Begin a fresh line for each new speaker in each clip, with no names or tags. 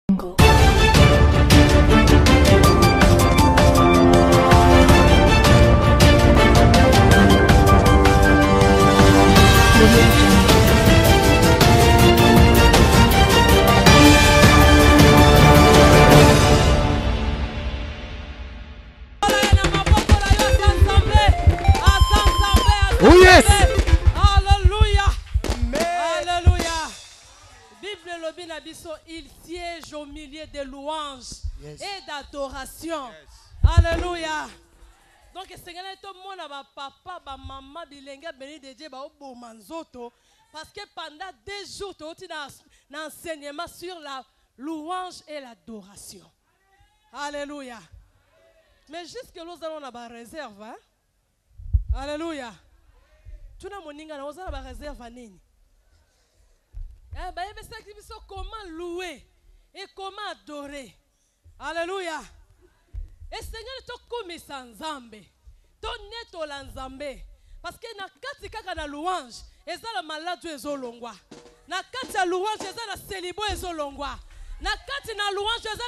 Oh yes!
Alléluia! Alléluia! Bible lobi na biso, il siège au milieu de louanges et d'adoration. Alléluia! Donc, c'est tout le monde, papa, maman, bilingue, béni de Dieu, manzoto, parce que pendant 2 jours, tu as un enseignement sur la louange et l'adoration. Alléluia! Mais jusque là, nous allons avoir réserve. Hein? Alléluia! Tu n'as moninga, nous allons avoir réserve à nini. Comment louer et comment adorer. Alléluia! Et Seigneur, tu comme sans Nzambe. Tu neto la Nzambe. Parce que na kati kaka na louange, eza la malade ezolongwa. Na kati ya louange eza la célibo ezolongwa. Na kati na louange eza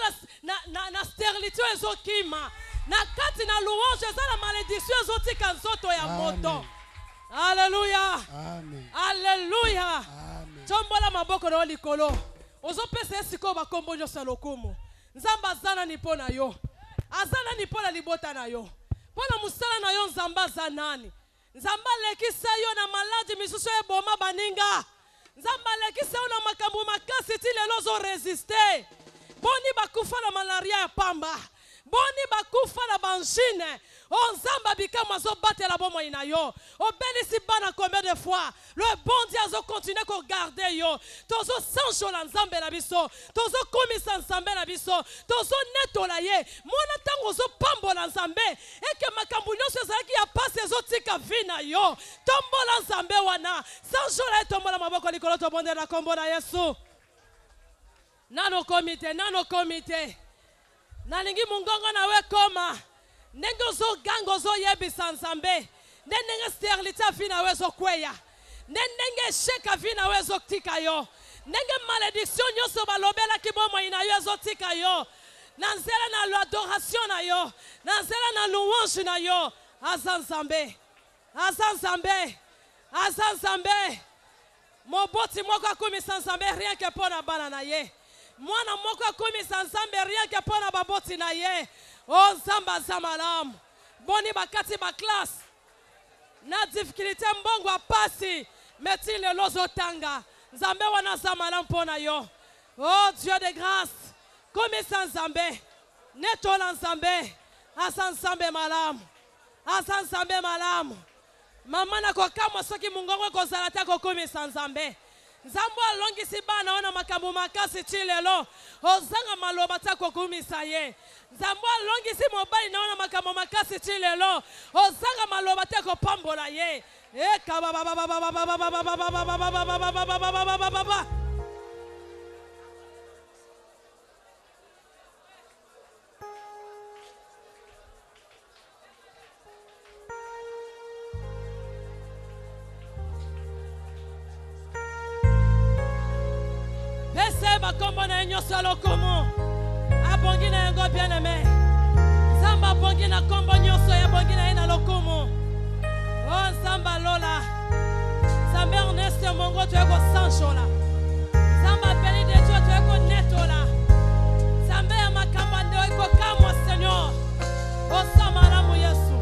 na sterilité ezokima. Na kati na louange eza la malédiction ezotika nzoto ya moto. Alléluia.
Amen.
Alléluia.
Amen.
Tombola maboko na likolo. Ozopesa esiko bakombo nyoso lokumu. Nzamba zana ni pona yo. Azana ni pona libota na yo. Pona musala na yo nzamba zanani. Nzamba lekisa yo na maladi misusu eboma baninga. Nzamba lekisa yo na makambu makasi ti lelo zo résister. Boni bakufa na malaria ya pamba. Boni bakufa na banjine. Oh nzamba bikama zo batela bomo ina yo. Obelisi bana combien de fois. Le bon Dieu a continué à garder yo. Tozo sancho la nzambe la biso. Tozo komisa nzambe la biso. Tozo neto la ye. Mona tango zo pambo la nzambe. Eke makambu nyonso ezalaki ya pasi ezotika vina yo. Tombo la nzambe wana. Sancho la tombo la maboko likolo to bonde la kombo na Yesu. Nano komite. Nalingi mungongo na we koma. Nengo zo gango zo yebisa nzambe. Nenenge sterilité vina we zo kweya. Nenenge sheka vina we zo tika yo. Nenge malédiction nyoso balobela kibomo ina yo zo tika yo. Nanzela na l'adoration na yo. Nanzela na louange na yo. Azanzambe. Moboti moko akumisa nzambe rien que pona bana na ye. Mwana moko akumisa nzambe rien que pona baboti na ye. Oh nzamba za malamu. Boni bakati ba classe. Na difficulté mbongo apasi. Meti lelo zotanga. Nzambe wana za malamu pona yo. Oh Dieu de grâce. Komisa nzambe. Netola nzambe. Asa nzambe malamu. Mama na kokama soki mungongo kozala ta kokomisa nzambe. Nzambo alongisi bana wana makambo makasi chilelo. Ozanga maloba ta kokomisa ye. Nzambo alongisi mobali na wana makambo makasi chilelo. Ozanga maloba ta kopambola ye. Eka baba. Kombo na nyoso lokomo abongi na yango bien aimé Samba bongi na kombo nyoso ya bongi na ina lokomo oh Samba lola Samba Ernest Mongo tu eko sanchola Samba beli de Dieu tu eko netola Samba ya makamba ndio eko kamwa Seigneur oh samalamu Yesu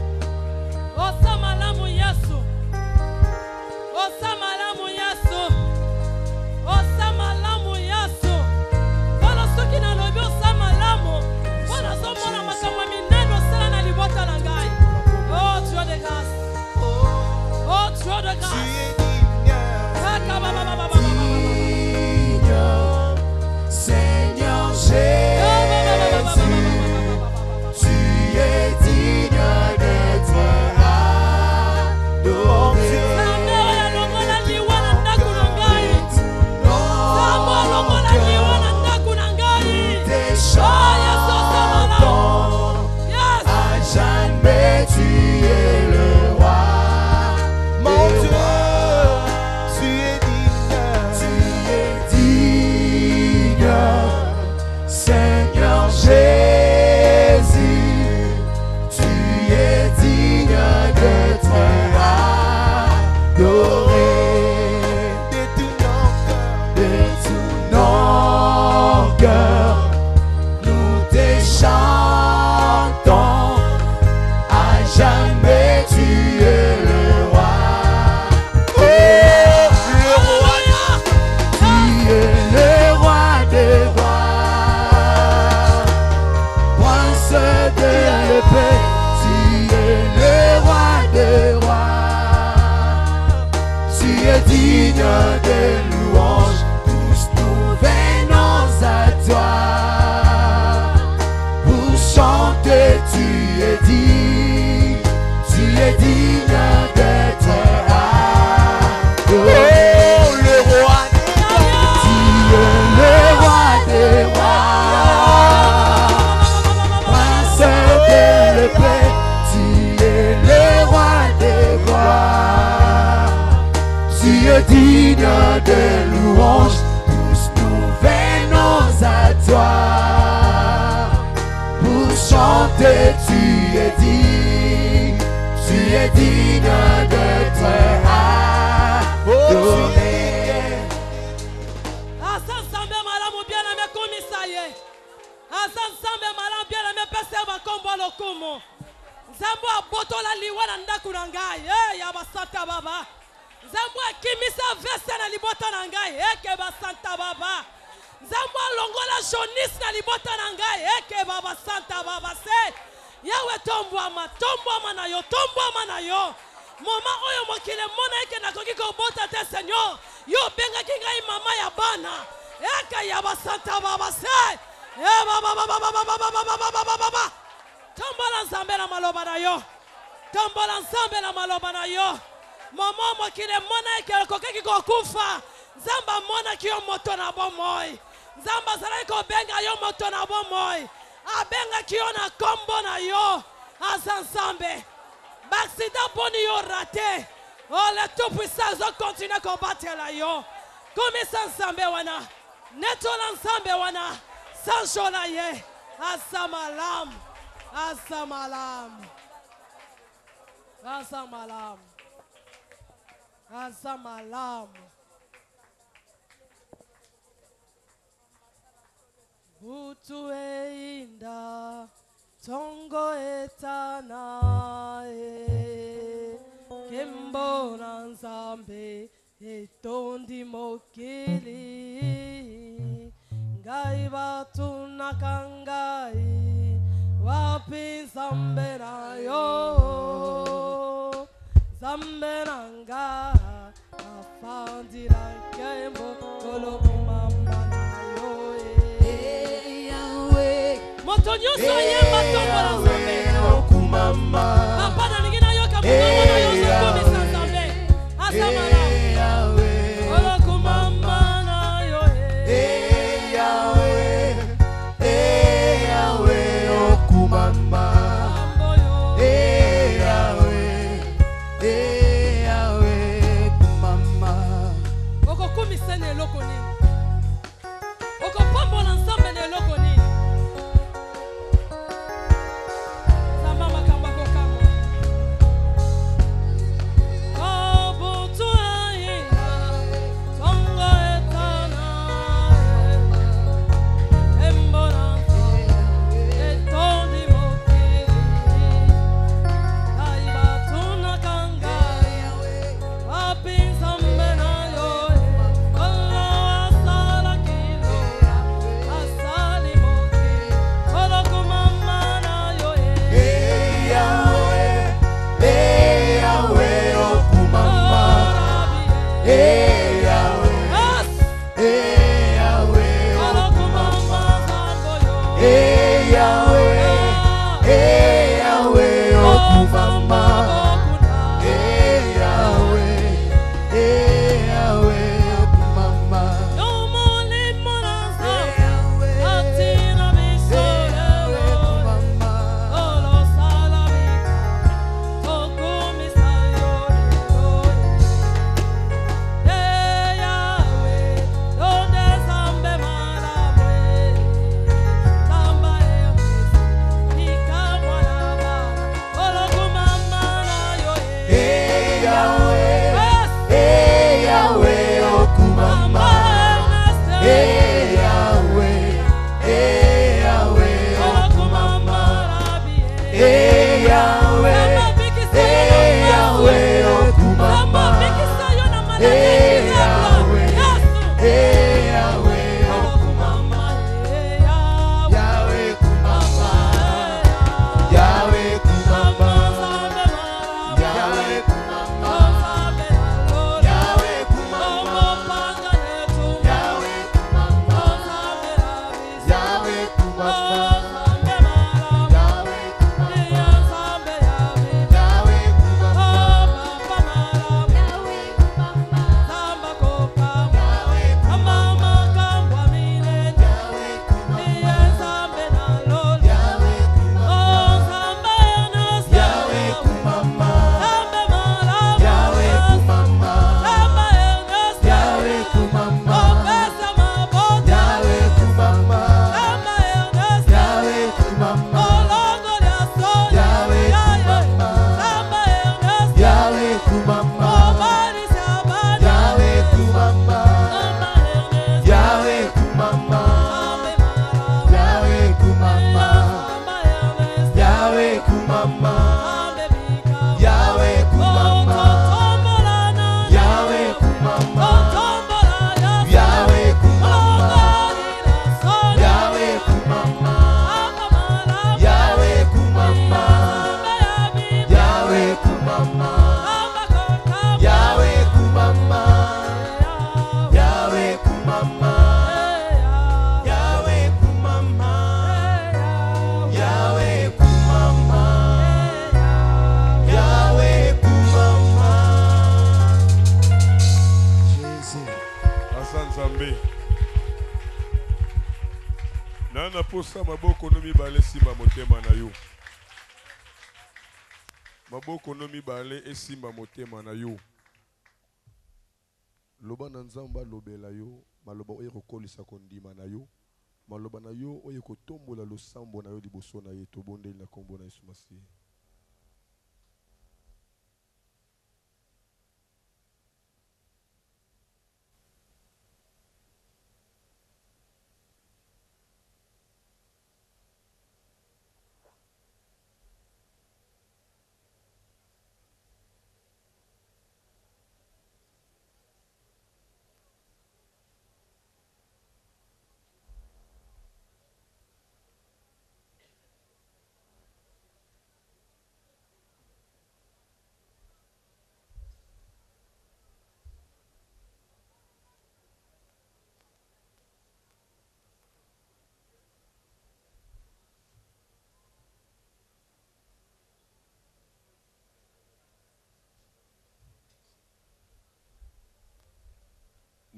oh samalamu Yesu oh samalamu Yesu oh samalamu Yesu kina lobi osama lamo wana somona makamwa mineno sala na libota la ngai oh Dieu de grâce oh Dieu de grâce Seigneur
digne d'être adoré.
Oh, le roi des rois.
Tu es le roi des rois. Prince de la paix. Tu es le roi des rois. Tu es digne de louange. Tous nous venons à toi. Pour chanter, tu es digne d'être adoré.
Asa nzambe malamu bien aimé komisa ye. Asa nzambe malamu bien aimé pesa makombo lokumu. Nzambo abotola liwa na ndaku na ngai. Ya basanta baba. Nzambo akimisa veste na libota na ngai. Ke basanta baba. Nzambo longola jonis na libota na ngai. Ke baba santa baba se. Yawe tombwama na yo, tombwama na yo. Mama oyo mokile mona eke nakoki kobota te Seigneur. Yo benga kingai mama ya bana. Eka ya basanta baba se. Baba. Tombola nzambe na maloba na yo. Tombola nzambe na maloba na yo. Mama mokile mona eke nakoki kokufa. Nzamba mona ki yo moto na bomoi. Nzamba zala ko benga yo moto na bomoi. Abenga ki yo na kombo na yo. Asa nzambe. Baksida boni yo raté. Oh, le tout-puissant zo continue à combattre la yo. Comme ça nzambe wana. Netola nzambe wana. Sanjola ye. Asamalam. Asamalam. Asamalam. Asamalam. Butu einda. Tongo etana Kembo nanzambe etondi mokili Ngai batu nakangai wapi zambe na yo Zambe nanga afandi na kembo kolomamba na yo Motonyo soye matombola nzambe
Okumama
Papa na ningina yo kamunamo na yo zokomi sa nzambe Asamala Okumama na yo
Yahweh Okumama Yahweh Okumama
Okokomi sene eloko nini Okopambola nzambe na eloko nini
Yahweh
Nana posa maboko no mibale simba motema na yo. Maboko no mibale esimba motema na yo. Loba na nzamba lobela yo, maloba oye kokolisa kondima na yo. Maloba na yo oye kotombola losambo na yo liboso na ye tobondeli na kombo na Yesu Masihi.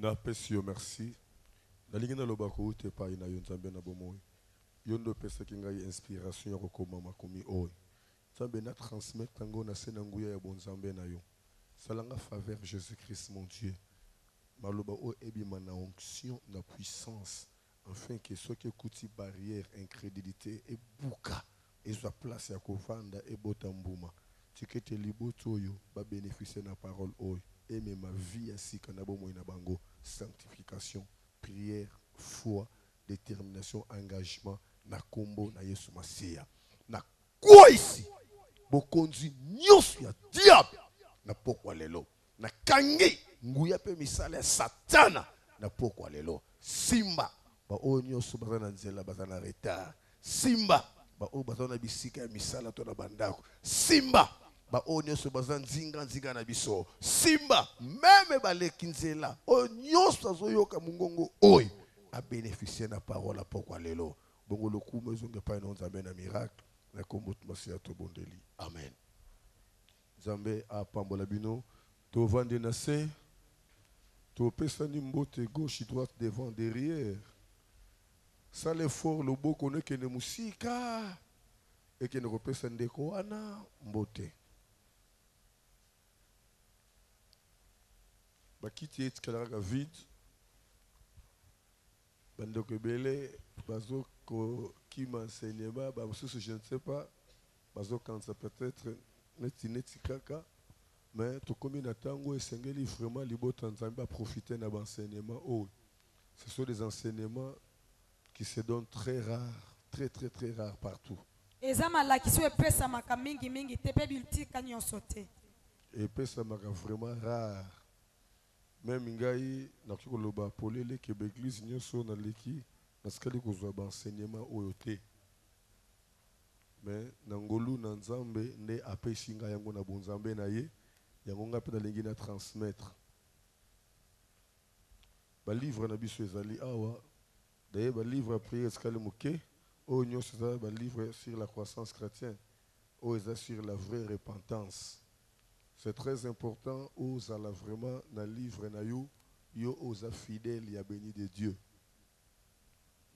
Na pesi yo merci. Nalingi na lobako ute pa ina yo nzambe na bomoy. Yondo pesa kinga inspiration ya kokoma makomi oy. Nzambe na transmettre tango na sena nguya ya bonzambe na yo. Salanga faveur Jésus-Christ mon Dieu. Maloba o ebima na onction na puissance afin que ce qui kuti barrière incrédulité et buka et soit place ya kovanda et botambuma. Tikete liboto yo ba bénéficier na parole oy. Et même ma vie ainsi qu'en abomo ina bango. Sanctification, prière, foi, détermination, engagement, na kombo na Yesu Masiya. Na quoi ici? Bokonzi nyos ya diable na pokwa lelo. Na kangi nguya pe misale satana na pokwa lelo. Simba ba o nyos bazana nzela bazana retard. Simba ba o bazana bisika ya misala to na bandako. Simba ba o nyonso baza nzinga na biso. Simba meme baleki nzela o nyonso azoyoka mungongo oy a bénéficier na parole pokwa lelo. Bongo lokumu ezonge pa ino nzambe na miracle na kombo Masiya to bondeli. Amen. Nzambe a pambola bino to vande na se to pesani mbote gauche droite devant derrière. Ça l'effort le beau connaît que ne musika et que ne repesa ndeko wana mbote. Bakiti etikalaraka vide bandoko ebele bazo kima enseignement bamosusu je ne sais pas bazo kanisa peut-être neti kaka mais tokomi na tango esengeli vraiment libota nzambe profiter na enseignement. Oh, ce sont des enseignements qui se donnent très rares, très rares partout. Et pesa maka vraiment rare. Même ngai nakoki koloba polele ke l'église nyonso na leki nasikali kozwa ba enseignement oyo te. Mais nangolu na nzambe nde apesi ngai yango na bonzambe na ye yango nga pe nalingi na transmettre. Ba livre na biso ezali awa. D'ailleurs ba livre a prière esikali moke oyo nyonso eza ba livre sur la croissance chrétienne oyo eza sur la vraie repentance. C'est très important aux ala vraiment na livre na yo aux fidèles ya béni de Dieu.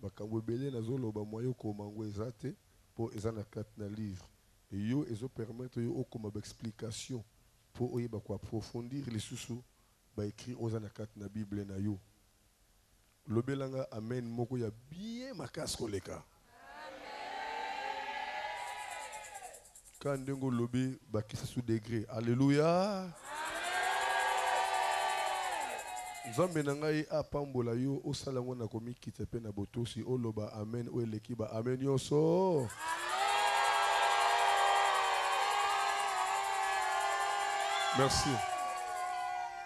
Makambo belé na zolo ba moyo ko mango ezate pour ezana kat na livre. Et yo ezo permettre yo okoma ba explication pour oyeba ko approfondir les sous ba écrit ozana kat na Bible na yo. Lobelanga amen moko ya bien makasi koleka. Quand Ndengo lobby bakisa sous degré. Alléluia. Nzambe na ngai apambola yo osala ngo na komi kitepe na botosi oloba amen o eleki ba amen yoso. Merci.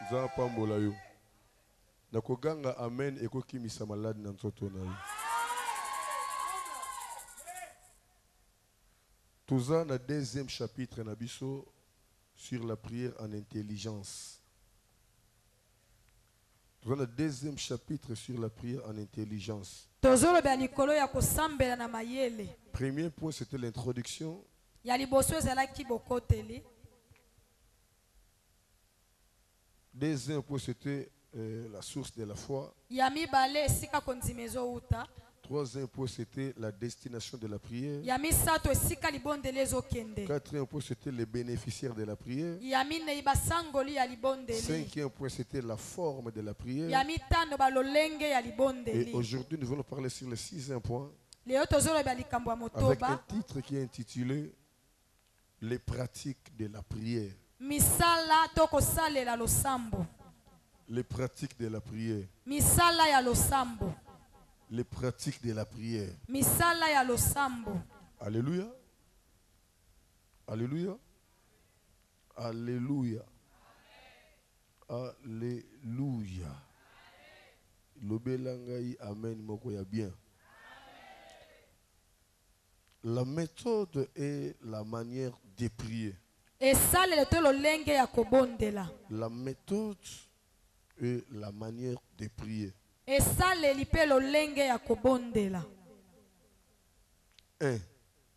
Nzambe apambola yo. Na koganga amen ekokimisa malade na nzoto na yo. Toza na deuxième chapitre na biso sur la prière en intelligence. Toza na deuxième chapitre sur la prière en intelligence. Premier point c'était l'introduction. Deuxième point c'était la source de la foi. Troisième point, c'était la destination de la prière.
ya misato esika libondeli ezokende,
Quatrième point, c'était les bénéficiaires de la prière.
ya minei basangoli ya libondeli,
Cinquième point, c'était la forme de la
ya
prière.
mitano balolenge ya
Et
libondeli.
aujourd'hui, nous allons parler sur le sixième point
Leo tozoloba likambo ya
avec un
motoba,
titre qui est intitulé Les pratiques de la prière.
misala to kosalela losambo,
Les pratiques de la prière.
misala ya losambo,
Les pratiques de la prière.
misala ya losambo.
Alléluia. Alléluia. Alléluia. Alléluia. Lobelangai amen moko ya bien. La méthode et la manière de prier.
Esalele to lolenge ya kobondela,
La méthode et la manière de prier.
esaleli pe lolenge ya kobondela.
1.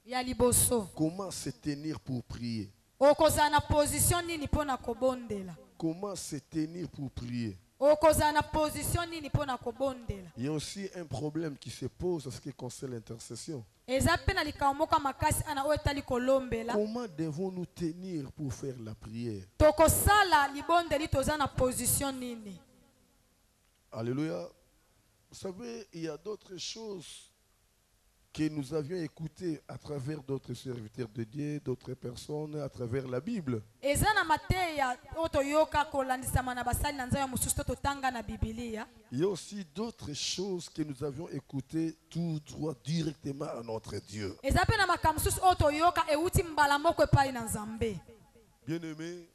Ya liboso,
Comment se tenir pour prier?
okozala na position nini mpona kobondela?
Comment se tenir pour prier?
Okozala na position nini mpona kobondela?
Il y a aussi un problème qui se pose en ce qui concerne l'intercession.
Eza pe na likambo moko ya makasi ana oyo etali kolombela.
Comment devons-nous tenir pour faire la prière?
Tokosala libondeli toza na position nini?
Alléluia. Vous savez, il y a d'autres choses que nous avions écoutées à travers d'autres serviteurs de Dieu, d'autres personnes, à travers la Bible.
Eza na mateya oyo toyoka kolandisama na basali na nzambe mosusu to totanga na Biblia.
Il y a aussi d'autres choses que nous avions écoutées tout droit directement à notre Dieu.
Eza pe na makambo mosusu oyo toyoka euti mbala moko epai na Nzambe.
Bien-aimé,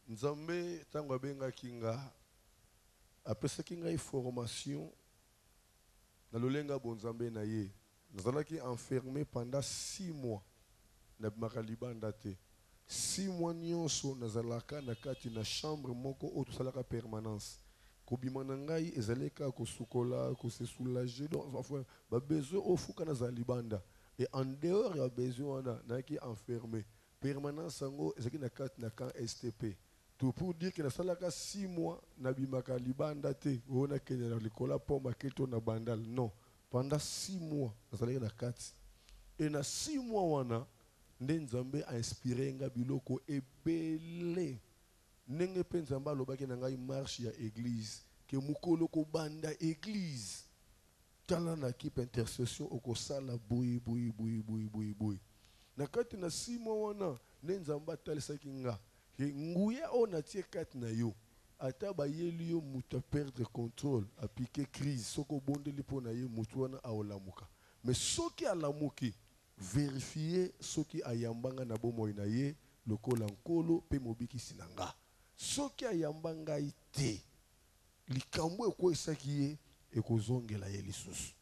Nzambe tango abengaki nga apesaki ngai formation na lolenga bonzambe na ye. Nazalaki enfermé pendant 6 mois na bimaka libanda te. 6 mois nyonso nazalaka na kati na chambre moko oyo tosalaka permanence. Kobima na ngai ezali kaka kosukola, kose soulager, donc enfin babesoin oyo fuka nazala libanda. Et en dehors ya besoin wana nayaki enfermé. Permanence yango ezalaki na kati na camp STP. Tout pour dire que nasalaka 6 mois na bimaka libanda te. Oyo nakende na likola pomba keto na bandal. Non. Pendant 6 mois, nazalaki na kati. Et na 6 mois wana, nde Nzambe a inspiré nga biloko ebele. Ndenge pe Nzambe alobaki na ngai marche ya église, ke mukolo ko banda église. Tala na kipe intercession okosala boyi. Na kati na 6 mois wana, nde Nzambe atalisaki nga, ke nguya o na tie kati na yo. Ata bayeli yo muta perdre contrôle, a piqué crise, soko bondeli po na ye mutu wana aolamuka. Mais soki alamuki, vérifier soki ayambanga na bomoi na ye, lokola nkolo pe mobiki sinanga. Soki ayambanga ite, likambo ekwesaki ye ekozongela ye lisusu.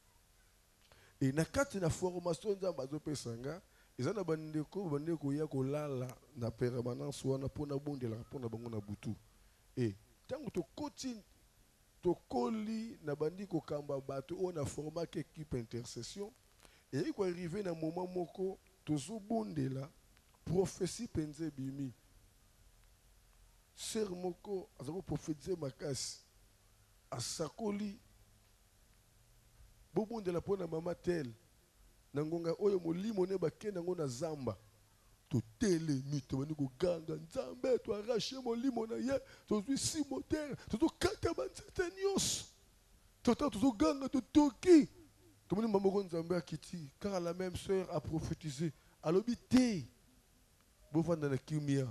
Et na kati na formation Nzambe azopesanga, eza na bandeko ya kolala na permanence wana pona bondela pona bango na butu. Et tant que tokoli na bandi kokamba bato on a formé équipe intercession et il ko arriver na moment moko tozo bondela prophétie penze bimi ser moko azako prophétiser makasi asakoli bo bondela pona mama tel na ngonga oyo molimo ne bakenda ngo na zamba totele mito bani koganga Nzambe to arracher molimo na ye tozwi si moteur tozokata banzete nyonso tozoganga totoki tomoni mamoko Nzambe akiti car la même sœur a prophétisé alobi te bovanda na kimia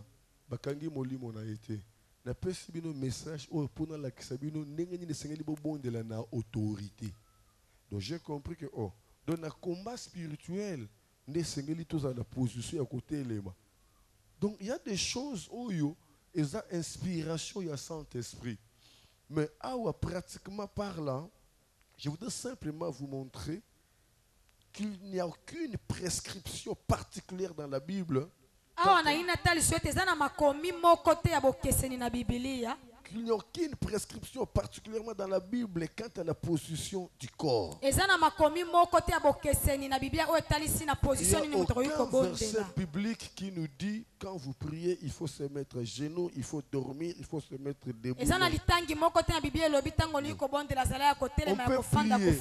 bakangi molimo na ye te na pesi bino message oyo mpona lakisa bino ndenge nini esengeli bobondela na autorité. Donc j'ai compris que dans le combat spirituel ne sengeli tous à la position à côté élément. Donc il y a des choses où il y a inspiration, il y a Saint-Esprit. Mais pratiquement parlant, je voudrais simplement vous montrer qu'il n'y a aucune prescription particulière dans la Bible il n'y a aucune prescription, particulièrement dans la Bible, quant à la position du corps. Il n'y a aucun verset biblique qui nous dit quand vous priez, il faut se mettre à genoux, il faut dormir, il faut se mettre debout. On peut prier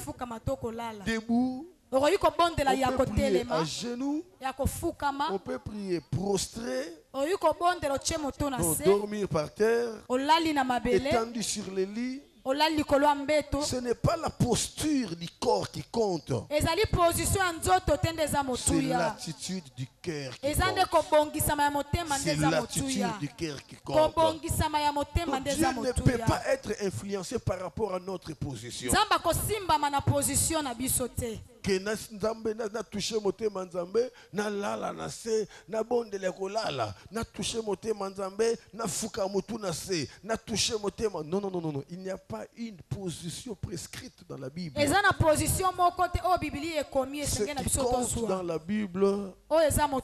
debout. On peut prier à genoux, on peut prier prostré, dormir par terre, étendu sur les lits. Ce n'est pas la posture du corps qui compte. C'est l'attitude du cœur qui compte. C'est l'attitude du cœur qui compte. Donc Dieu ne peut pas être influencé par rapport à notre position. Que na touché motema nzambe na lala na se na bondele ko lala na touché motema nzambe na fuka mutu na se na touché motema. Non, il n'y a pas une position prescrite dans la Bible. Ce qui compte dans la Bible, ce n'est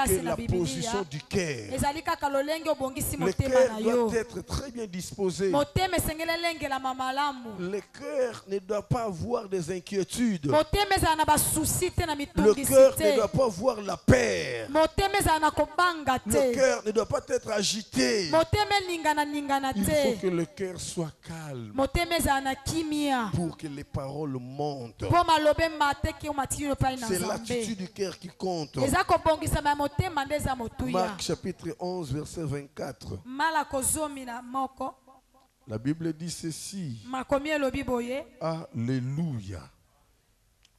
que la position du cœur. Le cœur doit être très bien disposé. Le cœur ne doit pas avoir des inquiétudes. Le cœur ne doit pas voir la peur. Le cœur ne doit pas être agité. Il faut que le cœur soit calme pour que les paroles montent. C'est l'attitude du cœur qui compte. Marc chapitre 11 verset 24. La Bible dit ceci. Alléluia.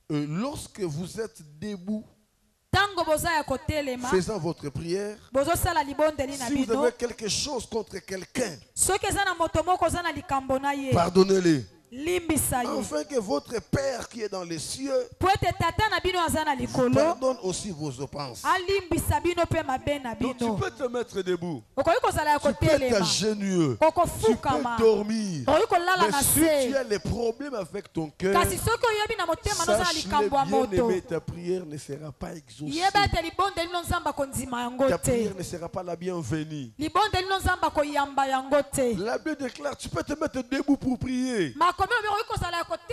Lorsque vous êtes debout, faisant votre prière, si vous avez quelque chose contre quelqu'un, pardonnez-les. Afin que votre Père qui est dans les cieux vous pardonne aussi vos offenses. Donc tu peux te mettre debout, tu peux être agenouilleux, tu peux dormir. Mais si tu as des problèmes avec ton cœur, sache-le bien aimé, ta prière ne sera pas exaucée. Ta prière ne sera pas la bienvenue. La Bible déclare, tu peux te mettre debout pour prier.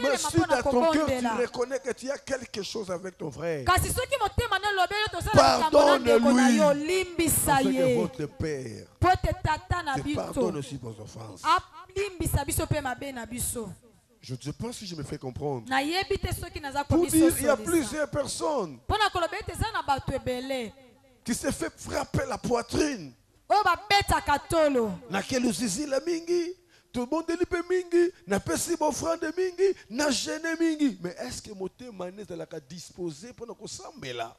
Mais si dans ton cœur tu reconnais que tu as quelque chose avec ton frère, pardonne-lui, afin que votre Père te pardonne aussi vos offenses. Je ne sais pas si je me fais comprendre. Pour dire, il y a plusieurs personnes qui se fait frapper la poitrine. Tout le monde est mingi, n'a pas si bon frère de mingi, n'a gêné mingi. Mais est-ce que moté mané de la disposé pour nous sembler là?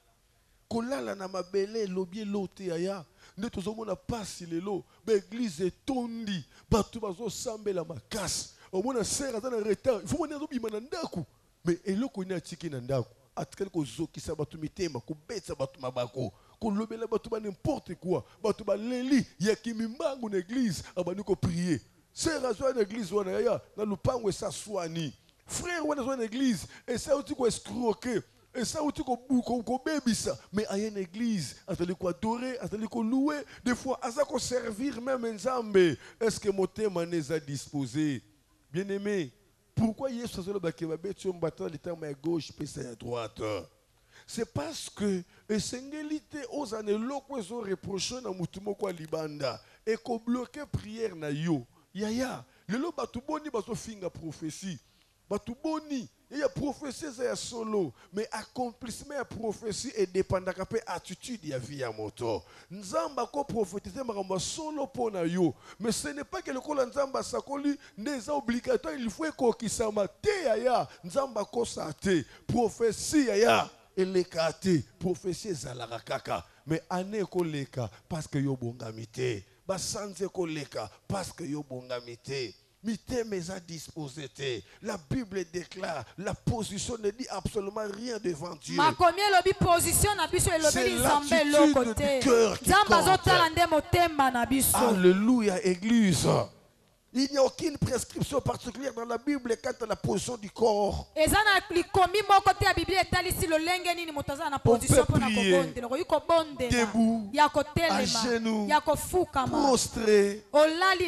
Kolala na mabele lobie loté aya. Ne tout le monde a passé le lot. L'église est tondi. Batu bazo sembler la macasse. Au moins serre dans le retard. Il faut mener obi manandaku. Mais eloko ni atiki nandaku. Atkel ko zo ki sa batu mitema ko betsa batu mabako. Ko lobela batu ba n'importe quoi. Batu ba leli yakimi mbangu na église abani ko prier. C'est raison l'église wana ya na lupango esa swani frère wana zo l'église et ça uti ko escroquer et ça uti ko bebisa mais à une église atali ko adorer atali ko louer des fois asa ko servir même nzambe. Est-ce que motema neza disposé bien-aimé? Pourquoi Yesu azolo bakeba betio mbata litama à gauche puis à droite? C'est parce que esengelite ozane lokwe zo reprocher na mutumo kwa libanda et ko bloquer prière na yo. Yaya, lelo batuboni baso finga prophétie. Batuboni, il y a prophétie c'est solo, mais accomplissement de prophétie est dépendant de l'attitude ya vie ya moto. Nzamba ko prophétiser maramba solo pona yo, mais ce n'est pas que le kola nzamba sakoli n'est obligatoire, il faut ko kisama te yaya, nzamba ko sate, prophétie yaya, elekate, prophétie zalaka kaka, mais ane ko leka parce que yo bongamité. Basanze koleka parce que yo bongamité. Mité mes a disposé. La Bible déclare la position ne dit absolument rien devant Dieu. C'est l'attitude du cœur qui compte. Alléluia, église. Il n'y a aucune prescription particulière dans la Bible quant à la position du corps.
On peut prier debout, à genoux, prostré,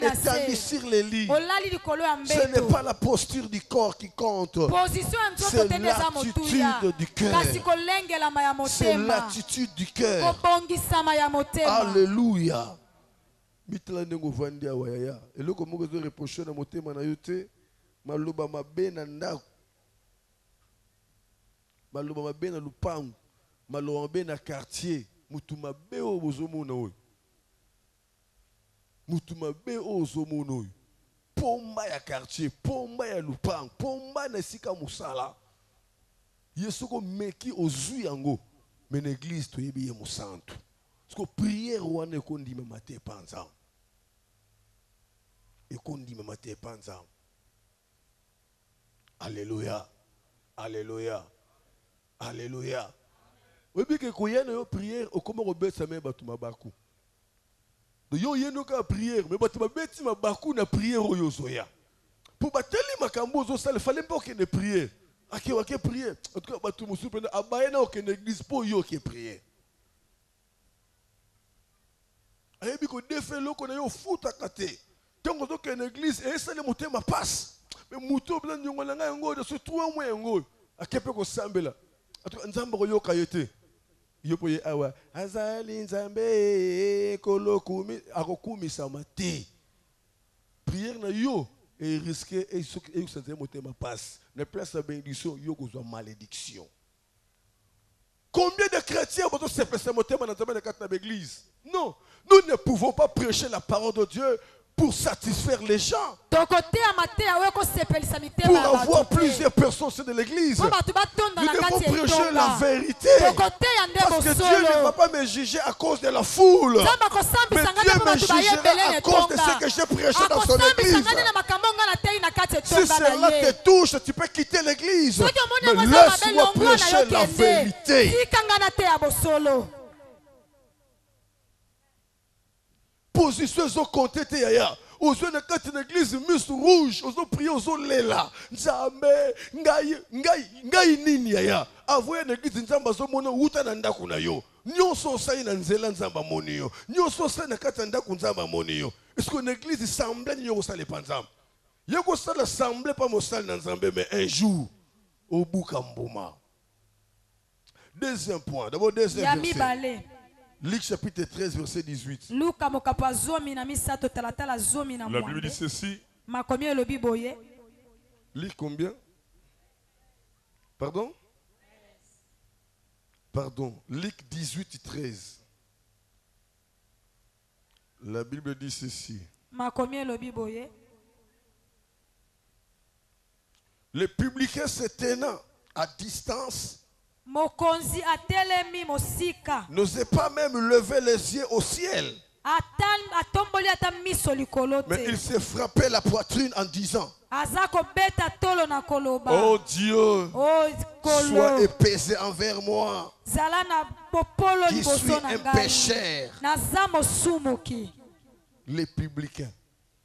étalé sur les lits. Ce n'est pas la posture du corps qui compte. C'est l'attitude du cœur. C'est l'attitude du cœur. Alléluia. Mitla ndenge ovandi awa yaya eloko moko ezo reproche na motema na yo te maloba mabe na ndako maloba mabe na lupango maloba mabe na quartier mutu mabe oyo bozomona oyo mutu mabe oyo ozomona oyo pomba ya quartier pomba ya lupango pomba na esika mosala ye soko meki ozwi yango me na église toyebi ye mosantu. Parce que prière wana ekondima mate panza. Ekondima mate panza. Alléluia. Alléluia. Alléluia. Obi ke koyena yo prière okoma robetsa me batu mabaku. Yo yeno ka prière me batu mabeti mabaku na prière oyo zoya. Pour bateli makambo zo sala fallait pas que ne prière. Ake prière. En tout cas batu musu pena abayena o que l'église po yo ke prière. Ayebi ko defe loko na yo futa kate. Tango to ke na église e sale motema passe. Mais muto blan nyongo na ngo de so 3 mois ngo. Akepe ko sambela. Atuka nzamba ko yoka yote. Yopo ye awa azali nzambe kolokumi akokumisa mate. Prière na yo et risquer et so motema passe. Ne place la bénédiction yo ko zo malédiction. Combien de chrétiens vont se faire motema na nzambe na kata na église? Non, nous ne pouvons pas prêcher la parole de Dieu pour satisfaire les gens. Pour avoir plusieurs personnes de l'église. Nous devons prêcher la vérité. Parce que Dieu ne va pas me juger à cause de la foule. Mais Dieu me jugera à cause de ce que j'ai prêché dans son église. Si cela te touche, tu peux quitter l'église. Mais laisse-moi prêcher la vérité. Position zo compté yaya. Aux yeux de quatre église mus rouge, aux prier aux lela. Nzambe ngai nini yaya. Avoye l'église nzamba zo mona uta na ndaku na yo. Nyonso sai na nzela nzamba moni yo. Nyonso sai na kata ndaku nzamba moni yo. Est-ce que l'église semble nyo sale panzam? Yeko sala semble pas mo sale na nzambe mais un jour au bukambuma. Deuxième point, d'abord deuxième verset. Luc chapitre 13, verset 18. La Bible dit ceci. Luc combien? Pardon? Pardon. Luc 18, 13. La Bible dit ceci. Les publicains se tenant à distance n'osait pas même lever les yeux au ciel. Mais il se frappait la poitrine en disant: oh Dieu, sois épaisé envers moi, qui suis un pécheur. Les publicains,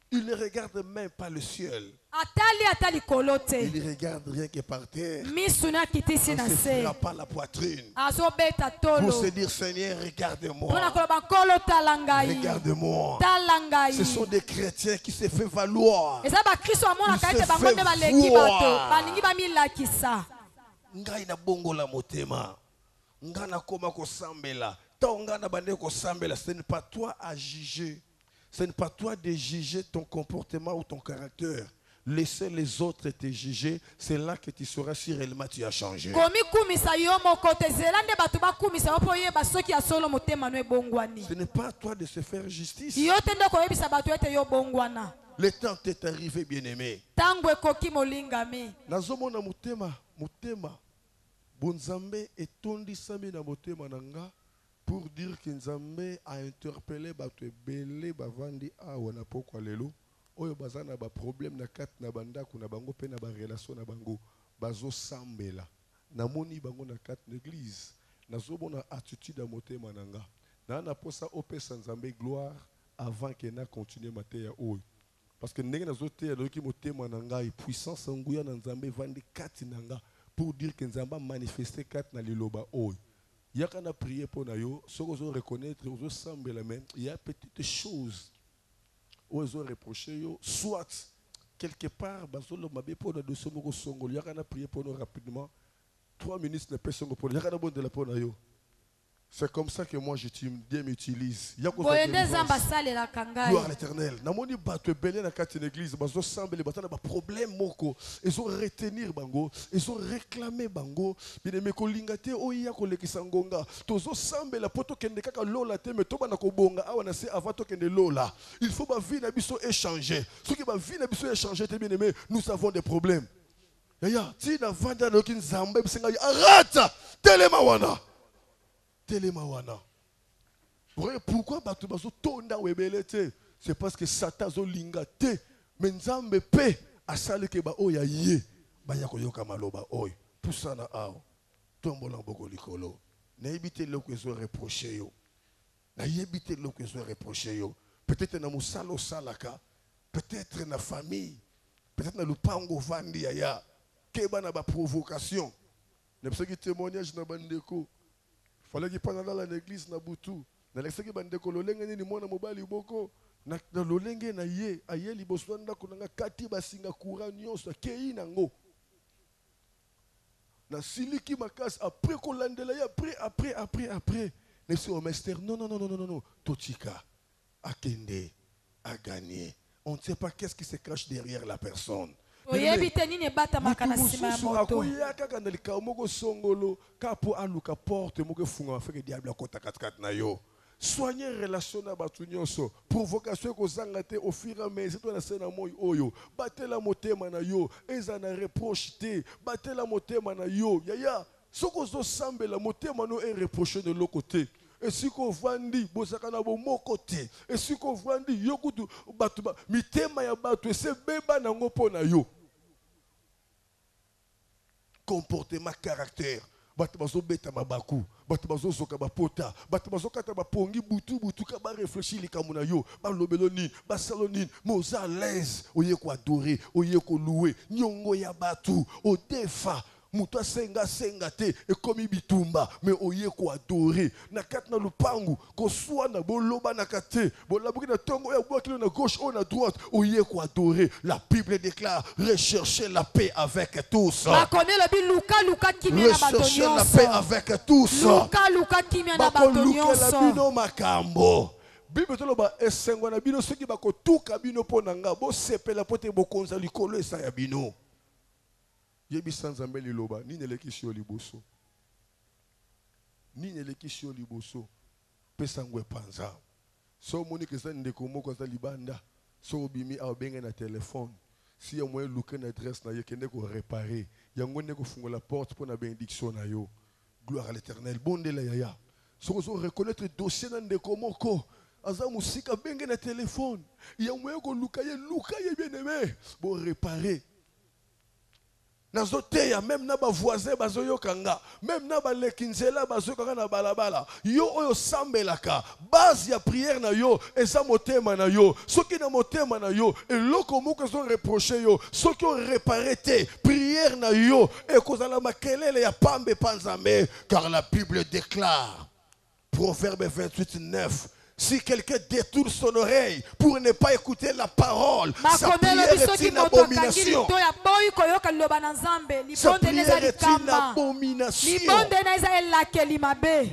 ils ne regardent même pas le ciel. Il regarde rien que par terre. Il ne se frappe pas la poitrine pour se dire: Seigneur, regarde-moi. Regarde-moi. Ce sont des chrétiens qui se font valoir. Ils se font voir. Ngai na bongo la motema. Ngana koma ko sambela. Ta ngana bande ko sambela. Ce n'est pas toi à juger. Ce n'est pas toi de juger ton comportement ou ton caractère. Laissez les autres te juger, c'est là que tu sauras si réellement tu as changé. Ce n'est pas à toi de se faire justice. Le temps t'est arrivé, bien-aimé. Nazomona mutema, bonzambe etondi sami na mutema nanga pour dire que Nzambe a interpellé bato ebele bavandi awa na pokwa lelo. Oyo bazana ba problème na kat na banda kuna bango pe na ba relation na bango bazo sambela na moni bango na kat l'église nazo bona attitude à motema nanga na posa opesa Nzambe gloire avant que na continuer mateya oyo
Parce que ndenge nazote ya doki motema na ngai puissance nguya na nzambe vandi kati na nga pour dire que nzamba manifester kati na liloba oy. Yaka na prier pour na yo, soko zo reconnaître, zo sambela même, il y a petites choses où ils ont reproché yo, soit quelque part bazolo mabe pour na dosso moko songolo, yaka na prier pour nous rapidement. 3 minutes ne personne pour yaka na bon de la pour na yo. C'est comme ça que moi Dieu m'utilise. Gloire à l'Éternel. Namoni bato belé na kati l'église, bazo semble batana ba problème moko. Ils ont retenir bango, ils ont réclamé bango. Bine me ko lingate oya ko lekisa ngonga. Tozo semble la poto kende kaka lola te me toba na ko bonga awa na se avant to kende lola. Il faut ba vie na biso échanger. Ce qui ba vie na biso échanger te bien aimé, nous avons des problèmes. Yaya, ti na vanda na kin zamba bisenga arrête. Telema wana. Pourquoi c'est parce que Satan zo linga te mais nzambe pe asali ke ba oya ye ba ya koyoka maloba oy pusana ao tombola boko likolo na ebite loko ezo reprocher yo na yebite loko ezo reprocher yo peut-être na musalo salaka peut-être na famille peut-être na lupango vandi ya ke bana ba provocation ne psaki témoignage na bandeko. Fallait qu'il passe dans l'église na butu. Na leseki bandeko lolenge ni mwana mobali boko na lolenge na ye aye liboso ndako nanga kati basinga courant nyonso kei nango. Na siliki makas après kolandela ya après. Ne si au master non. Totika akende a gagné. On ne sait pas qu'est-ce qui se cache derrière la personne. Soigner relation na batu nyonso provocation ko zangate au fur et à mesure to na sena moyo oyo batela motema na yo eza na reproche te batela motema na yo yaya soko zo sambela motema no e reproche de l'autre côté. Et si qu'on vandi bozaka na bo moko te et si qu'on vandi yokutu batu mitema ya batu ese beba nango pona yo. Comportement, caractère. Batabazo beta mabaku, batabazo soka bapota, batabazo kata bapongi butu ka ba réfléchir likamuna yo, ba lobeloni, ba salonine, moza à l'aise, oye ko adorer, oye ko louer, nyongo ya batu, o defa. Muta senga te et comme bitumba mais oye ko adorer na katna lupangu ko soit na boloba na kate bolabuki na tongo ya boki na gauche ou na droite oye ko adorer. La Bible déclare rechercher la paix avec tous. Rechercher la paix avec tous. La bino makambo. Bible toloba esengo na bino soki bako tuka bino ponanga bo sepela pote bokonza likolo esa ya bino. Yebi sanzambe liloba ni nelekisho liboso pesa ngwe panza so moni ke sa ndeko moko za libanda so bimi a benga na téléphone si ya moye luka na adresse na ye kende ko réparer yango ne ko fungola la porte pour na bénédiction na yo. Gloire à l'Éternel. Bonde la yaya so so reconnaître dossier na ndeko moko aza musika benga na téléphone ya moye ko luka ye bien aimé bon réparer. Nazoteya même na ba voisin bazoyo kanga même na ba lekinzela bazoyo kanga na balabala yo oyo sambelaka base ya prière na yo eza motema na yo soki na motema na yo eloko moko zo reprocher yo soki on réparer te prière na yo e kozala makelele ya pambe panzambe car la Bible déclare Proverbe 28:9 si quelqu'un détourne son oreille pour ne pas écouter la parole, sa prière est une abomination. Sa prière est une abomination.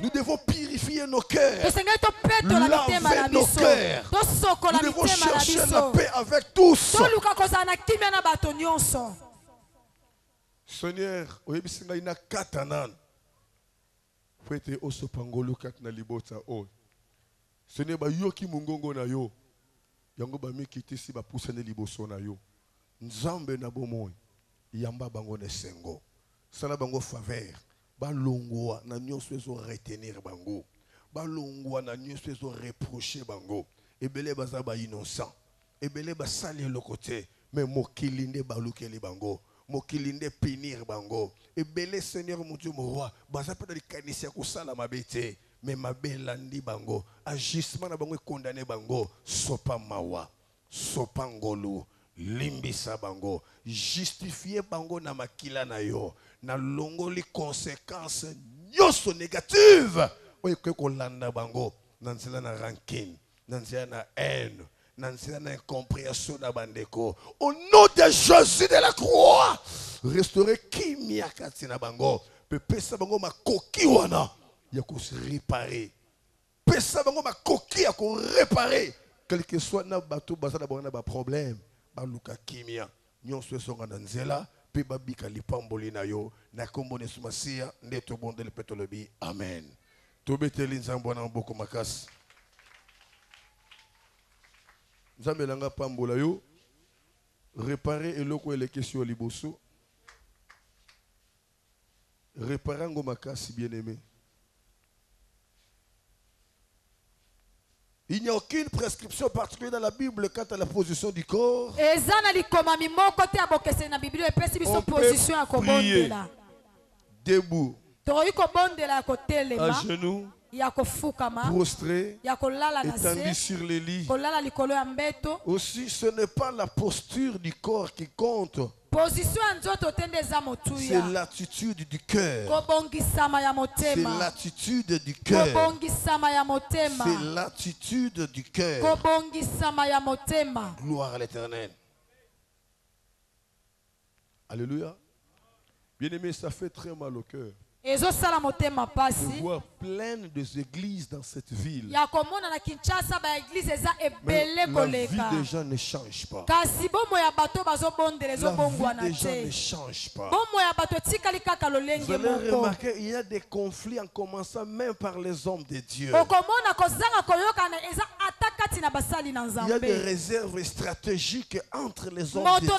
Nous devons purifier nos cœurs, laver nos cœurs. Nous devons chercher la paix avec tous. Seigneur, oyebisinga ina katanan. Fete osopangolo katna libota o. Ce n'est pas yo qui mungongo na yo. Yango ba mikiti si ba poussane liboso na yo. Nzambe na bomoy. Yamba bango ne sengo. Sala bango faveur. Ba longwa na nyonso ezo retenir bango. Ba longwa na nyonso ezo reprocher bango. Ebele baza ba innocent. Ebele ba sali le côté. Mais mokilinde balukeli bango. Mokilinde pinir bango. Ebele Seigneur mon Dieu mon roi. Baza pa dali kanisia ko sala mabete. Mais ma belandi bango agissement na bango condamné bango sopa mawa sopangolo limbisa bango justifier bango na makila na yo na longoli conséquences nyonso négative oyo kolanda bango na nzela na rancune na nzela na haine na nzela na incompréhension na bandeko au nom de Jésus de la croix restaurer kimia kati na bango pe pesa bango makoki wana ya ko se réparer pesa bango makoki ya ko réparer quel que soit na bato bazala bana ba problème baluka kimia nyonso esonga na nzela pe babika lipamboli na yo na kombo ne sumasia nde to bondele petolobi amen to beteli nzambo na mboko makasi nzambe langa pambola yo réparer eloko eleke sur liboso réparer ngo makasi bien aimé. Il n'y a aucune prescription particulière dans la Bible quant à la position du corps. On peut prier debout, à genoux, prostré, étendu sur les lits. Aussi, ce n'est pas la posture du corps qui compte. C'est l'attitude du cœur. C'est l'attitude du cœur. C'est l'attitude du cœur. Gloire à l'Éternel. Alléluia. Bien-aimé, ça fait très mal au cœur. De voir plein d'églises dans cette ville. Mais la vie des gens ne change pas. La vie des gens ne change pas. Vous allez remarquer, il y a des conflits en commençant même par les hommes de Dieu. Il y a des réserves stratégiques entre les hommes de Dieu.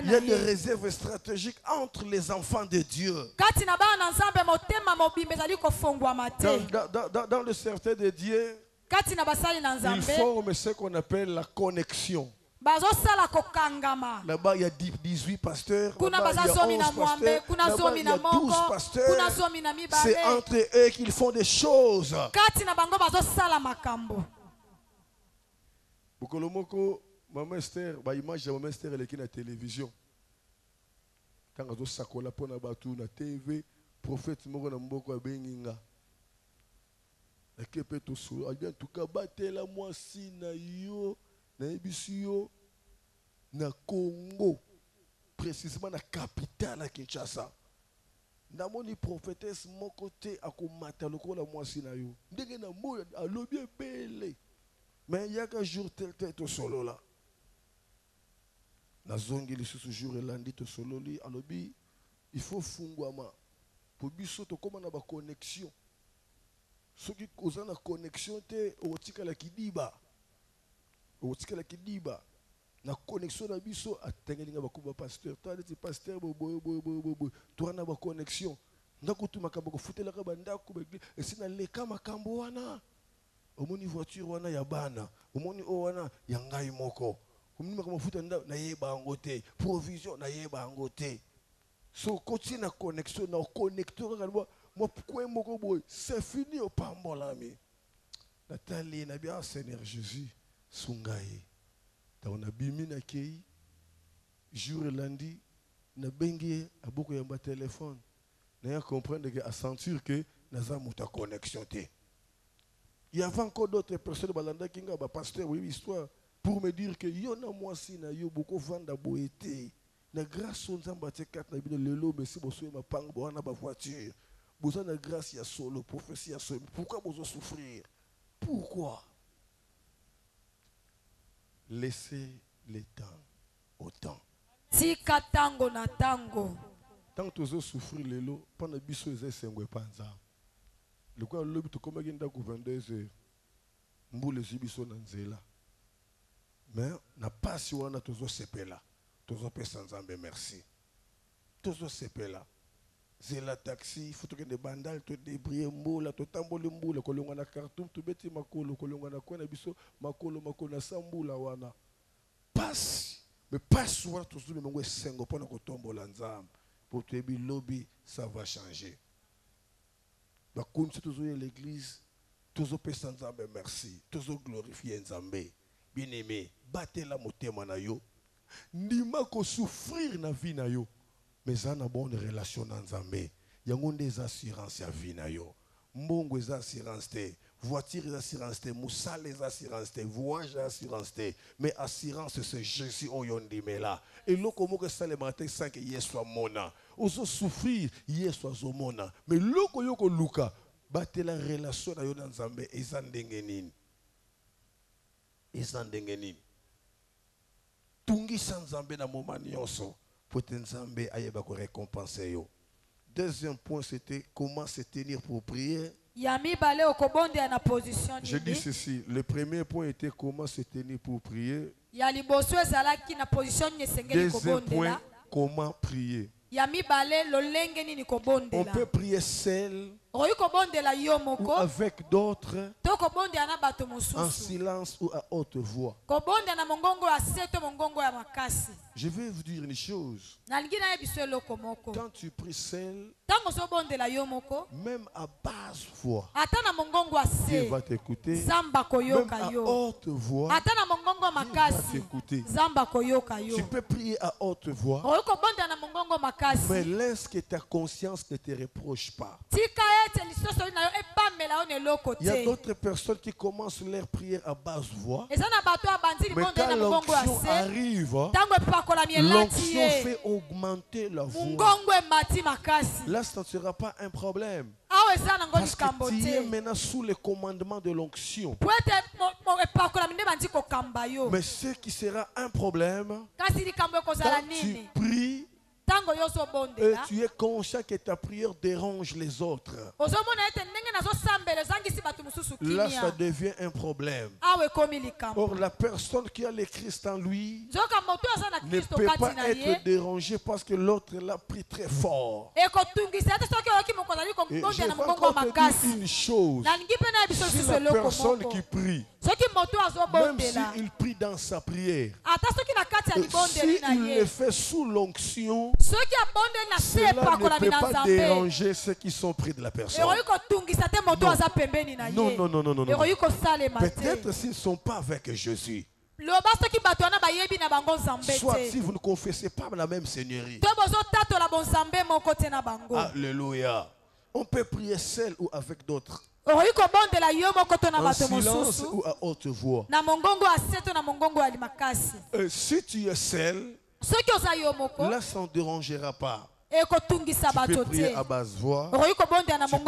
Il y a des réserves stratégiques entre les enfants de Dieu. Dans le certain de Dieu, il forme ce qu'on appelle la connexion. Là-bas, il y a 18 pasteurs, là-bas, il y a 11 pasteurs, là-bas, il y a 12 pasteurs. C'est entre eux qu'ils font des choses. Bukolomoko, Maman Esther, l'image de Maman Esther, elle est à la télévision. Quand on a sakola pour na batu na TV, prophète moko na mboko ya benginga. Ekepe to so, bien tout cas batela mwasi na yo, na ebisi yo na Congo, précisément na capitale à Kinshasa. Namoni prophétesse moko te akomata lokola mwasi na yo. Ndenge na moya alobi ebele. Mais il y a qu'un jour tel to solo là. Na zongi lisusu jour elandi to sololi alobi il faut fungwama pour biso to koma na ba connexion soki koza na connexion te otika la kidiba na connexion na biso atengelinga bakuba pasteur to aleti pasteur boy to na ba connexion ndakutu makambo ko futela ka bandako ba esina leka makambo wana omoni voiture wana ya bana omoni o wana ya ngai moko na yeba angote provision na yeba angote so continue na connexion na connecteur moi pourquoi moko boy c'est fini au pambolami Nathalie na bien Seigneur Jésus sungai ta on a bimi na kei jour lundi na bengi aboko ya ba téléphone na ya comprendre que à sentir que naza muta connexion te il y avait encore d'autres personnes balanda kinga ba pasteur oui histoire pour me dire que yo na mwasi na yo boko vanda boete na grâce aux nzamba te kat na bino lelo merci boso ma pang bo na ba voiture bozo na grâce ya solo prophétie ya solo pourquoi bozo souffrir pourquoi laissez le temps au temps
tika tango na tango
tant tozo souffrir lelo pendant biso eze sengwe panza le quoi lobi to koma ginda ku 22h mbule zibiso na nzela. Mais na pasi wana tozo sepela tozo pesa nzambe merci tozo sepela zela taxi faut que de bandal to débrouiller mbola to tambole mbola kolonga na carton to beti makolo kolonga na kona biso makolo na sambula wana pasi mais pasi wana tozo me ngwe sengo pona ko tombola nzambe pour te bi lobby ça va changer ba comme si tozo l'église tozo pesa nzambe merci tozo glorifier nzambe bien-aimé, batela motema na yo. Ndima ko souffrir na vie na yo. Mais ça na bonne relation na Nzambe. Yango des assurances ya vie na yo. Mbongo des assurances te. Voiture des assurances te. Moussal des assurances te. Voyage des assurances te. Mais assurance c'est Jésus oyondi mela. Et loko mo que ça le matin sans que hier soit mona. Oso souffrir hier soit zomona. Mais loko yoko luka. Batela relation na yo na Nzambe ezandenge nini. Ezandenge nini. Tungi sans Nzambe na moment nyonso. Pour que Nzambe ayeba ko récompenser yo. Deuxième point, c'était comment se tenir pour prier. Je dis ceci. Le premier point était comment se tenir pour prier. Deuxième point, comment prier. On peut prier seul ou avec d'autres, en silence ou à haute voix. Je vais vous dire une chose. Quand tu pries seul, même à basse voix, Dieu va t'écouter. Même à haute voix, Dieu va t'écouter. Tu peux prier à haute voix, mais laisse que ta conscience ne te reproche pas. Il y a d'autres personnes qui commencent leur prière à basse voix, mais quand l'onction arrive, l'onction fait augmenter la voix. Là, ça ne sera pas un problème. Parce que tu es maintenant sous le commandement de l'onction. Mais ce qui sera un problème, quand tu pries, et tu es conscient que ta prière dérange les autres. Là, ça devient un problème. Or, la personne qui a le Christ en lui ne peut pas être dérangée parce que l'autre l'a pris très fort. Et je vais encore te dire une chose. Si la personne qui prie, même s'il prie dans sa prière, s'il le fait sous l'onction, cela ne peut pas déranger ceux qui sont près de la personne. Non. Peut-être s'ils ne sont pas avec Jésus. Soit si vous ne confessez pas la même Seigneurie. Alléluia. On peut prier seul ou avec d'autres. En silence ou à haute voix. Si tu es seul, là ça ne dérangera pas. Tu peux prier à basse voix, tu peux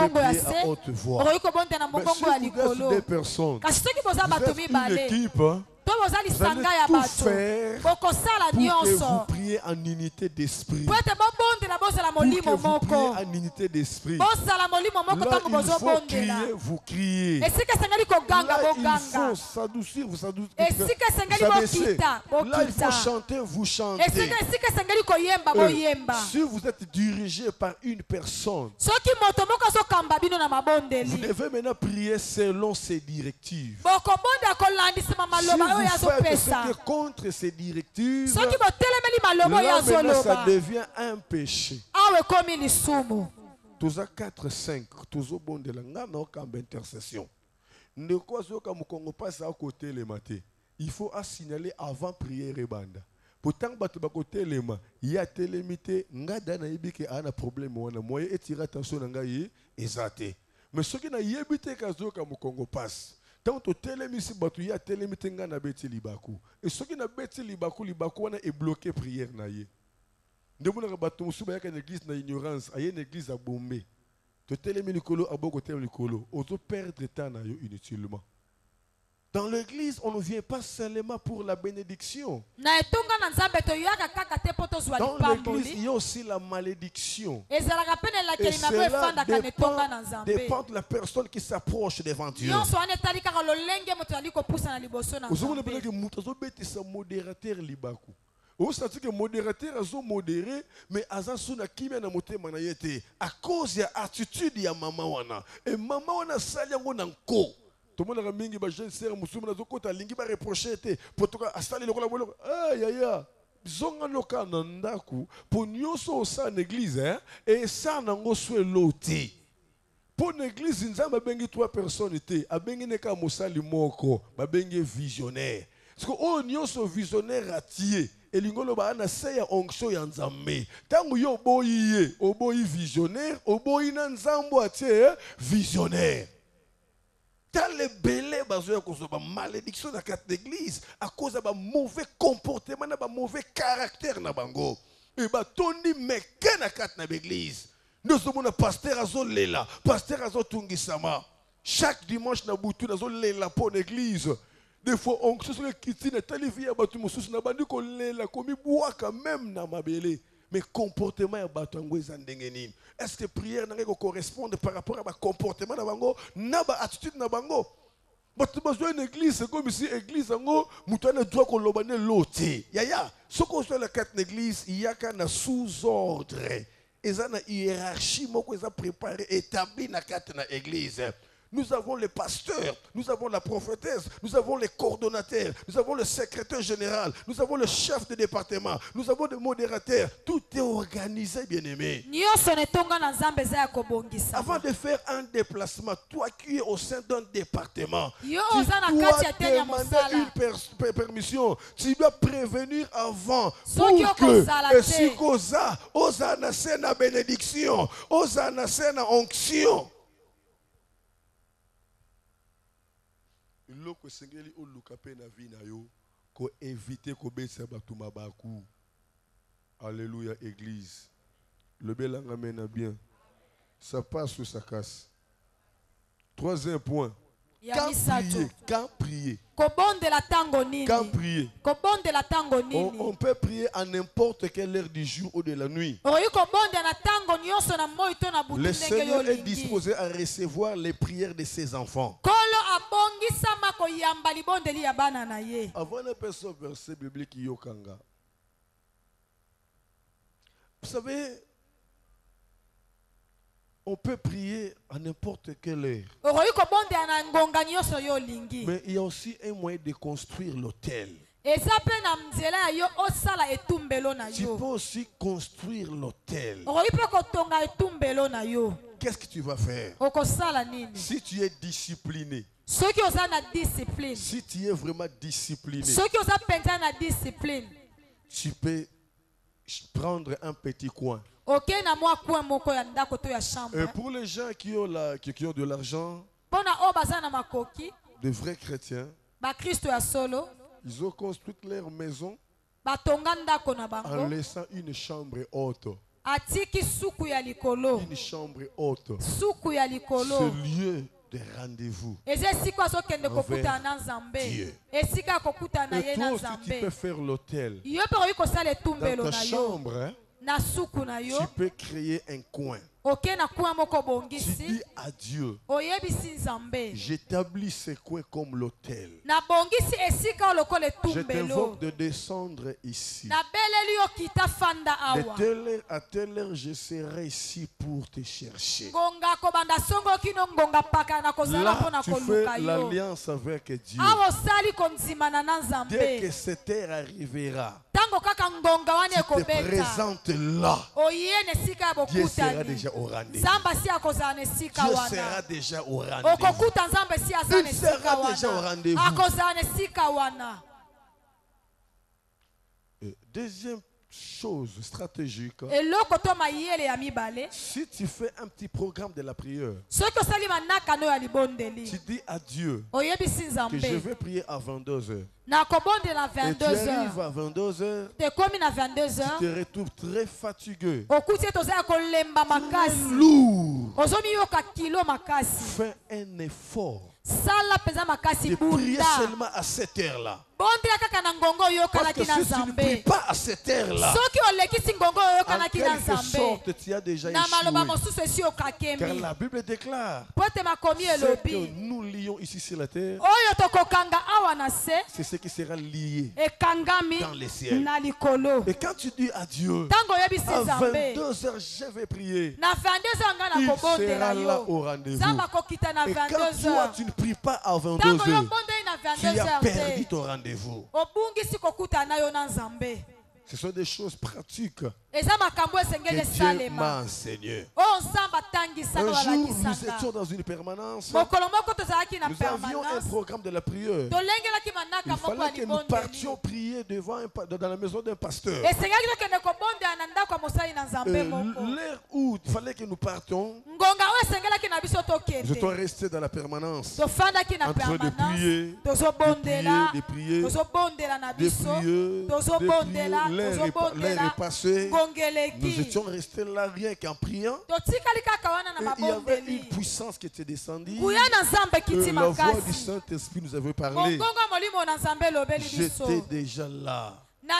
prier à haute voix. Mais si vous êtes des personnes, vous êtes une équipe, vous allez tout faire pour que vous priez en unité d'esprit. Pour que vous priez en unité d'esprit. Là, il faut crier, vous criez. Là, il faut s'adoucir, vous s'abaisser. Là, il faut chanter, vous chantez. Si vous êtes dirigé par une personne, vous devez maintenant prier selon ses directives. Si vous faites ce qui est contre ces directives, là maintenant ça devient un péché. Tous à 4-5, tous au bon de la intercession. Ne quoi comme on passe à côté les matins. Il faut signaler avant prière et banda. Pourtant, côté les mains, il y a télémité, ngada na ibike ana problème wana moyen et tira attention ngaye ezate. Mais ce qui na yebité kazo comme Congo passe. Tant que télémisi batu ya télémité ngana beti libaku. Et ce qui na beti libaku wana est bloqué prière na ye. Ndemuna batu musuba ya l'église na ignorance, aye une église à bomber. To télémi likolo aboko télémi likolo, auto perdre temps na yo inutilement. Dans l'église, on ne vient pas seulement pour la bénédiction. Dans l'église, il y a aussi la malédiction. Et cela dépend de la personne qui s'approche devant Dieu. Vous savez que modérateur libaku. Vous savez que modérateur a modéré, mais azasuna kimia na motema na yete à cause de l'attitude ya mama wana. Et mama wana sali yango nanko. Tout le monde a mingi ba jeune sœur musulmane azokota lingi ba reprocher te potoka asali lokola bolo ya zonga loka na ndaku po nyoso sa na église et ça nango soit loti. Pour l'église nzamba bengi trois personnes te abengi neka mosali moko ba bengi visionnaire. Parce que oh nyonso visionnaire atié et lingolo ba na seya onction ya nzambe. Tangu yo oboyi visionnaire, oboyi na nzambo atié visionnaire. Dans les belés, il y a une malédiction dans la carte d'église à cause de mauvais comportement, de mauvais caractère. Et tondi meke na carte de l'église. Nous sommes un pasteur azolela, pasteur azotungisama. Chaque dimanche na butu azolela pour l'église. Des fois on se souvient kiti na talivia batu mususu na bandi ko lela komi boaka même na mabele. Mais comportement ya batango ezandenge nini? Est-ce que prière n'a pas correspondre par rapport à comportement na bango, na ba attitude na bango? Batu besoin une église, c'est comme si église ango mutane doit ko lobane loté. Yaya, ce qu'on soit la carte d'église, il y a qu'un sous-ordre. Ils ont une hiérarchie moko ils ont préparé établi na carte na église. Nous avons les pasteurs, nous avons la prophétesse, nous avons les coordonnateurs, nous avons le secrétaire général, nous avons le chef de département, nous avons des modérateurs. Tout est organisé, bien-aimé. Avant de faire un déplacement, toi qui es au sein d'un département, tu dois demander une permission. Tu dois prévenir avant pour que si osa na sena bénédiction, osa na sena onction. Loko sengeli oluka pe na vie na yo ko éviter ko besa batuma baku. Alléluia église. Le belanga mena bien. Ça passe ou ça casse. Troisième point. Quand prier. On peut prier à n'importe quelle heure du jour ou de la nuit. Le Seigneur est disposé à recevoir les prières de ses enfants. Avant de passer au verset biblique Yokanga. Vous savez, on peut prier à n'importe quelle heure. Mais il y a aussi un moyen de construire l'autel. Tu peux aussi construire l'autel. Qu'est-ce que tu vas faire? Si tu es discipliné, si tu es vraiment discipliné, tu peux prendre un petit coin. Et pour les gens qui ont de l'argent, de vrais chrétiens, ils ont construit leur maison en laissant une chambre haute. Une chambre haute. Ce lieu de rendez-vous avec Dieu. Et toi aussi tu peux faire l'autel. Dans ta chambre, tu peux créer un coin. Tu dis à Dieu, j'établis ce coin comme l'autel. Je t'invoque de descendre ici. De telle heure à telle heure, je serai ici pour te chercher. Là, tu fais l'alliance avec Dieu. Dès que cette heure arrivera, tu te présentes là. Dieu sera déjà au rendez-vous. Dieu sera déjà au rendez-vous. Il sera déjà au rendez-vous. Deuxième chose stratégique, si tu fais un petit programme de la prière, tu dis à Dieu que je vais prier à 22h. Et tu arrives à 22h, tu te retrouves très fatigué, lourd. Fais un effort de prier seulement à cette heure-là. Parce que si tu ne pries pas à cette heure-là, en quelque sorte, tu as déjà échoué. Car la Bible déclare ce que nous lions ici sur la terre, c'est ce qui sera lié dans les ciels. Et quand tu dis à Dieu, à 22h, je vais prier, il sera là au rendez-vous. Et quand toi, tu ne pries pas à 22h, tu as perdu ton rendez-vous. Ce sont des choses pratiques que Dieu m'a enseigné. Un jour, nous étions dans une permanence. Nous avions un programme de la prière. Il fallait que nous partions prier dans la maison d'un pasteur. L'heure où il fallait que nous partions, nous étions restés dans la permanence, en train de prier, de prier. L'air est passé. Nous étions restés là rien qu'en priant. Et il y avait une puissance qui était descendue. La voix du Saint-Esprit nous avait parlé. J'étais déjà là. Vous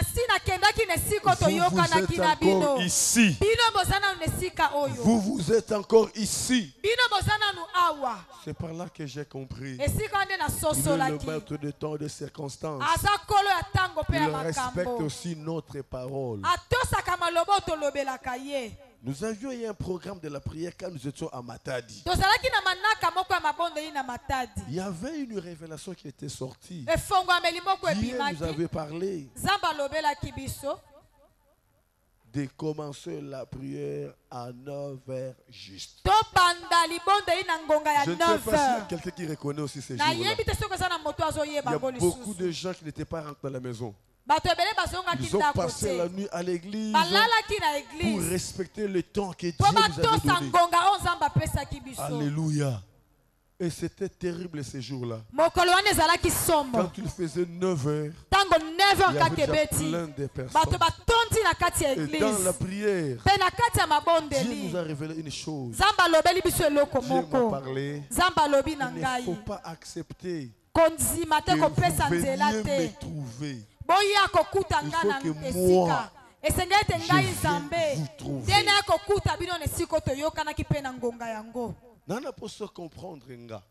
êtes encore ici. Vous êtes encore ici. C'est par là que j'ai compris. Il est le maître de temps et de circonstances. Il respecte aussi notre parole. Nous avions eu un programme de la prière quand nous étions à Matadi. Il y avait une révélation qui était sortie. Dieu nous avait parlé de commencer la prière à 9h juste. Je ne sais pas s'il y a quelqu'un qui reconnaît aussi ces jours-là. Il y a beaucoup de gens qui n'étaient pas rentrés dans la maison. Ils ont passé la nuit à l'église pour respecter le temps que Dieu nous avait donné. Alléluia. Et c'était terrible ces jours-là. Quand il faisait 9h, il y avait déjà plein de personnes. Et dans la prière, Dieu nous a révélé une chose. Dieu m'a parlé. Il ne faut pas accepter que vous veniez me trouver. Il faut que moi, je vienne vous trouver. Nana poso comprendre nga.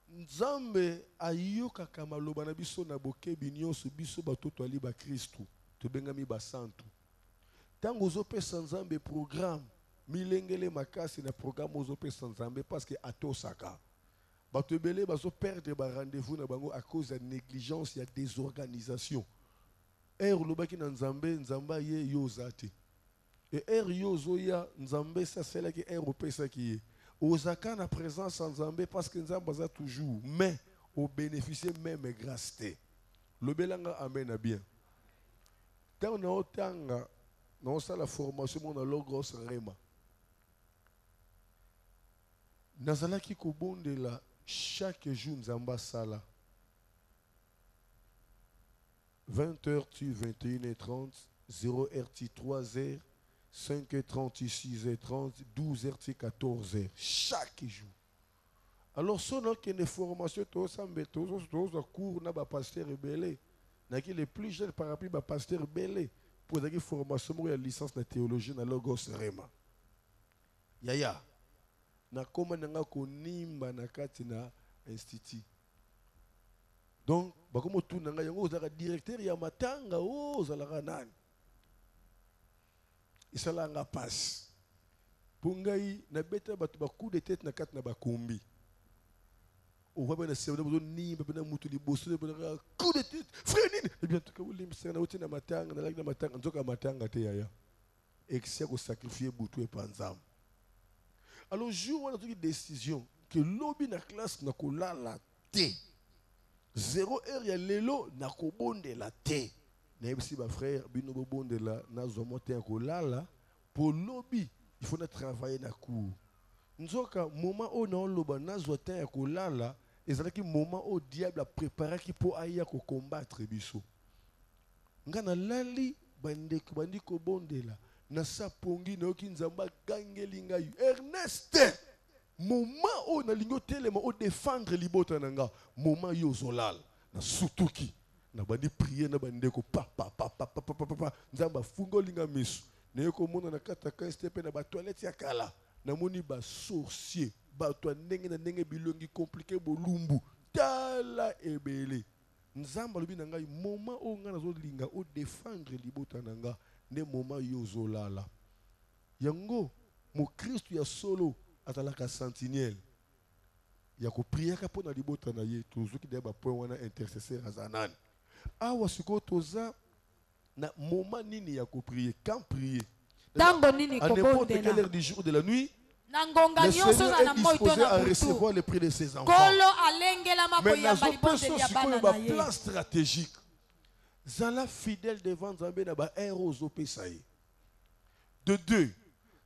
Nzambe ayoka kamaloba na biso na bokebi nyonso biso batoto ali ba Kristu to bengami ba santu. Tango zopesa Nzambe programme milengele makasi na programme ozopesa Nzambe parce que atosaka. Bato belé bazo perdre ba rendez-vous na bango à cause de négligence, il y a désorganisation. Lobaki na Nzambe, Nzamba ye yozate. Et yozoya Nzambe ça c'est là que opesa qui est. Ozaka na présence en Nzambe parce que Nzamba za toujours mais au bénéficier même grâce. Le belanga amen bien. Quand on a otanga dans la formation mon logos rema. Nazala ki ko bonde la chaque jour Nzamba sala. 20h tu 21h30 0h 3h 5h30, 6h30, 12h, 14h, chaque jour. Alors, si on a une formation, tout ça, cours, on a un pasteur rebellé. Les plus jeunes par rapport à pasteur rebellé. Pour une formation, il y a une licence de théologie dans le Logos Rema. Yaya. Na koma nanga ko nimba na kati na institut. Donc, bakomo tu nanga yango ozaka directeur ya matanga ozalaka nani. Isalanga passe. Pungai na beta batu ba coup de tête na kat na bakombi. On va na sema bozo nimba bena mutu liboso bena coup de tête. Frère nini? Eh bien tout cas ulim sana uti na matanga na lagi na matanga nzoka matanga te yaya. Exia ko sacrifier butu e panzam. Alors jour on a pris décision que lobby na classe na ko la te. 0 heure ya lelo na ko bonde la te. Si ma frère bino bonde la na zomote ko lala pour lobby il faut travailler na cour. Nzoka moment où na loba na zote ko lala ezalaki moment où diable a préparé qui pour aya ko combattre biso. Ngana lali bandi ko bonde la na sapongi na oki Nzamba gangeli ngai Ernest moment où na lingo telema o défendre libota nanga moment yo zolal na sutuki na bandi prier na bandi ko papa Nzamba fungo linga misu ne ko mona na kata ka stepe na ba toilette ya kala na moni ba sorcier ba to ndenge na ndenge bilongi compliqué bolumbu tala ebele Nzamba lobi na ngai moment o nga nazo linga o défendre libota nanga ne moment yo zolala yango mo Christ ya solo atalaka sentinelle ya ko prier ka pona libota na ye toujours ki deba point wana intercesseur azanani awa siko toza na moment nini ya ko prier, quand prier.
Tango nini
À n'importe quelle
kobondela.
heure du jour de la nuit,
Nangonga
le
nyonso
Seigneur
na
est
moito
disposé
na
à
butu.
recevoir les prix de ses enfants.
Kolo alengela
Mais
makoyamba
nazo
libondeli
peso
ya
sikoyo
bana
ba
na ye.
plan stratégique. Zala fidèle devant Nzambe na ba ero zopesa ye. De deux,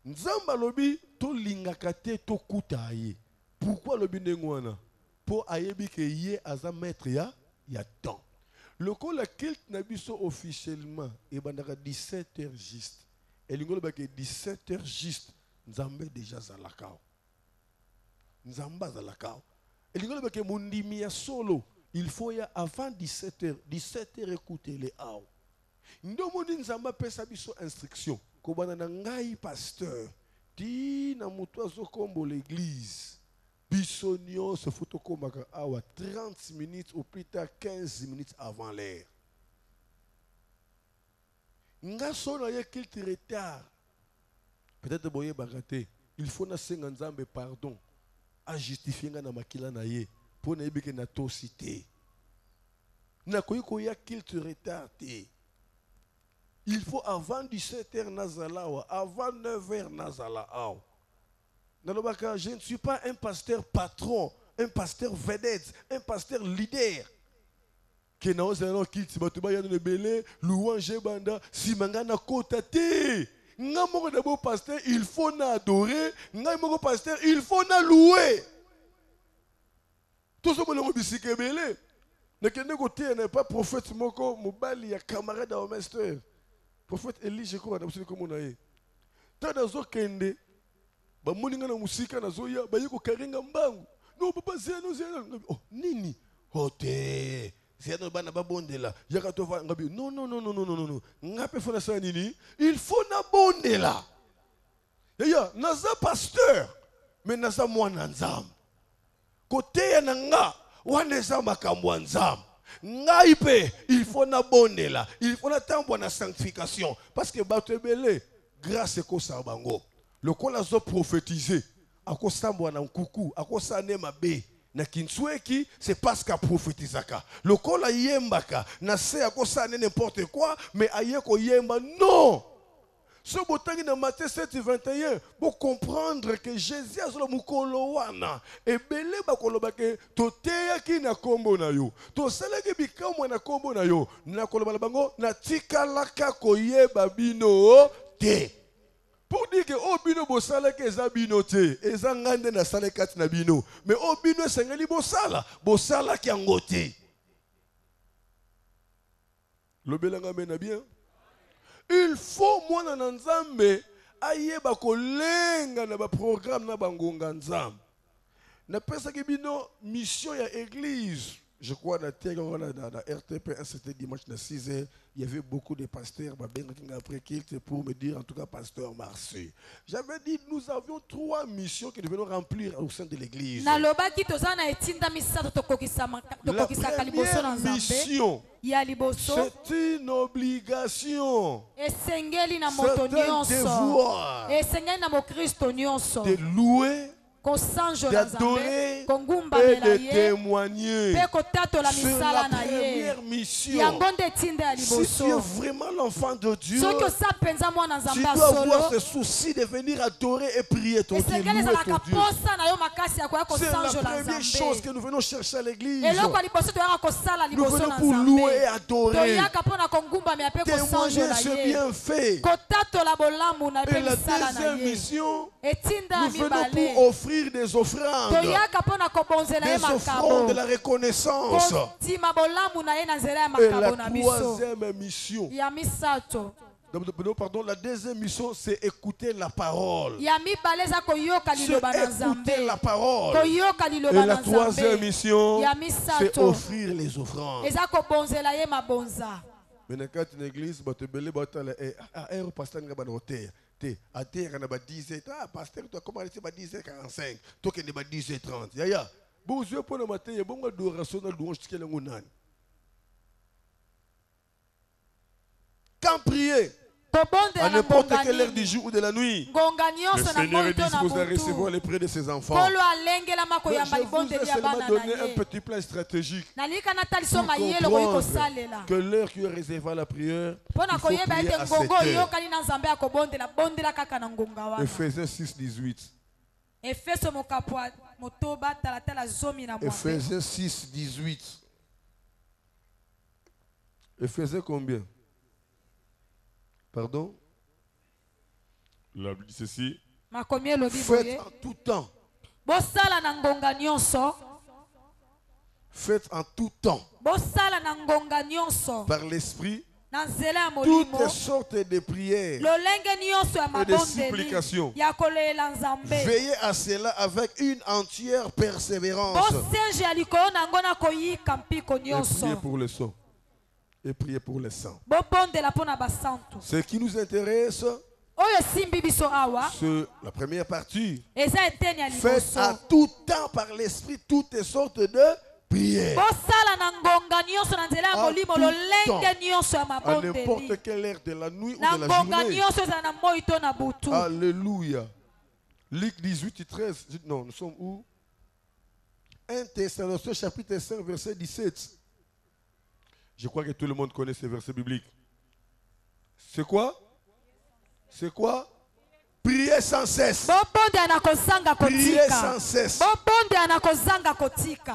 Nzamba lobi to lingaka te to kuta ye. Pourquoi lobi ndengwana? Pour ayebi ke ye aza maître ya temps. Le col la culte na biso officiellement et bandaka 17h juste. Et l'ingolo ba ke 17h juste. Nzambe déjà zalakao. Nzamba zalakao. Et l'ingolo ba ke mundimi ya solo. Il faut ya avant 17h. 17h écouter les ao. Ndomoni Nzamba pesa biso instruction. Kobana na ngai pasteur. Ti na mutu azokombo l'église. Biso nyonso fotokomaka awa 30 minutes ou plus tard 15 minutes avant l'heure. Nga sona ye kilte retard. Peut-être boye bagate. Il faut na senga Nzambe pardon. A justifier nga na makila na ye. Pour na yebike na tosité. Na koyiko ya kilte retard te. Il faut avant 17h nazala wa, avant 9h nazala awa. Je ne suis pas un pasteur patron, un pasteur vedette, un pasteur leader. Que na ozelo kilte batuba ya nebele, louange banda, si mangana kota te. Nga moko na bo pasteur, il faut na adorer, nga moko pasteur, il faut na louer. Tout ce que l'on bisike belé. Ne kende côté n'est pas prophète moko mobali ya camarade au master. Prophète Élie je crois na bisike comme on a eu. Tada zo kende ba moninga na musika na zoya ba yiko karinga mbangu. No papa zeno zeno. Oh nini? Hote. Zeno bana ba bondela. Yaka to va ngabi. Non. Ngape fona sa nini? Il faut na bondela. Ya naza pasteur. Mais naza mwana nzambe. Côté ya nanga wana za makambo nzambe. Ngai pe il faut na bondela. Il faut na tambo na sanctification parce que bato ebele grâce ko sa bango. Le col a prophétisé. À quoi ça moi na nkuku, à quoi ça ne mabe. Na kinsweki, c'est parce qu'a prophétisaka. Le col a yembaka, na se à quoi ça n'importe quoi, mais aye ko yemba non. Ce botangi dans Matthieu 7:21 pour comprendre que Jésus a le mukolo wana et belé bakoloba ke toteya ki na kombo na yo. To salaki bikamwa na kombo na yo. Na koloba bango na tikalaka koyeba bino te. Pour dire que oh bino bosala ke eza bino te, eza ngande na sala kati na bino, mais oh bino sengeli bosala ki angote. Lobelanga mena bien. Il faut moi na Nzambe ayeba kolenga na ba programme na bangonga Nzambe. Na pesa ki bino mission ya église. Je crois dans RTP un certain dimanche à 6h, il y avait beaucoup de pasteurs après kilt pour me dire en tout cas pasteur Marseille. J'avais dit nous avions 3 missions que nous devons remplir au sein de l'église. La première mission, c'est une obligation. C'est un devoir de louer, d'adorer et de témoigner. C'est la première mission. Si tu es vraiment l'enfant de Dieu, tu dois avoir ce souci de venir adorer et prier ton Dieu. C'est la première chose que nous venons chercher à l'église. Nous venons pour louer et adorer. Témoigner ce bienfait. Et la deuxième mission, nous venons pour offrir des offrandes. Des offrandes de la reconnaissance. Et la troisième mission. Pardon, la deuxième mission, c'est écouter la parole. C'est écouter la parole. Et la troisième mission, c'est offrir les offrandes. Mais quand une église, pasteur à terre, on a 10h. Ah, pasteur, tu as commencé à 10h45. Toi, tu as 10h30. Yaya, bon, je pour le matin, il y a beaucoup d'adoration dans le louange qui est le. Quand prier, À n'importe quelle heure du jour ou de la nuit. Le Seigneur est disposé à recevoir les prières de ses enfants. Mais je vous ai seulement donné un petit plan stratégique pour comprendre que l'heure qui est réservée à la prière, il faut prier à cette heure. Ephésiens 6, 18. Ephésiens 6, 18. Ephésiens combien? Pardon? La Bible dit ceci. Faites en tout temps. Faites en tout temps. Par l'esprit. Toutes sortes de prières et de supplications. Veillez à cela avec une entière persévérance. Et priez pour le sang. Et priez pour le sang. Ce qui nous intéresse, c'est la première partie. Faites à tout temps par l'esprit toutes sortes de prières. À n'importe quelle heure de la nuit ou de la journée. Alléluia. Luc 18 et 13. Non, nous sommes où? 1 Thessaloniciens chapitre 5 verset 17. Je crois que tout le monde connaît ces versets bibliques. C'est quoi? C'est quoi? Priez sans cesse. Priez sans cesse.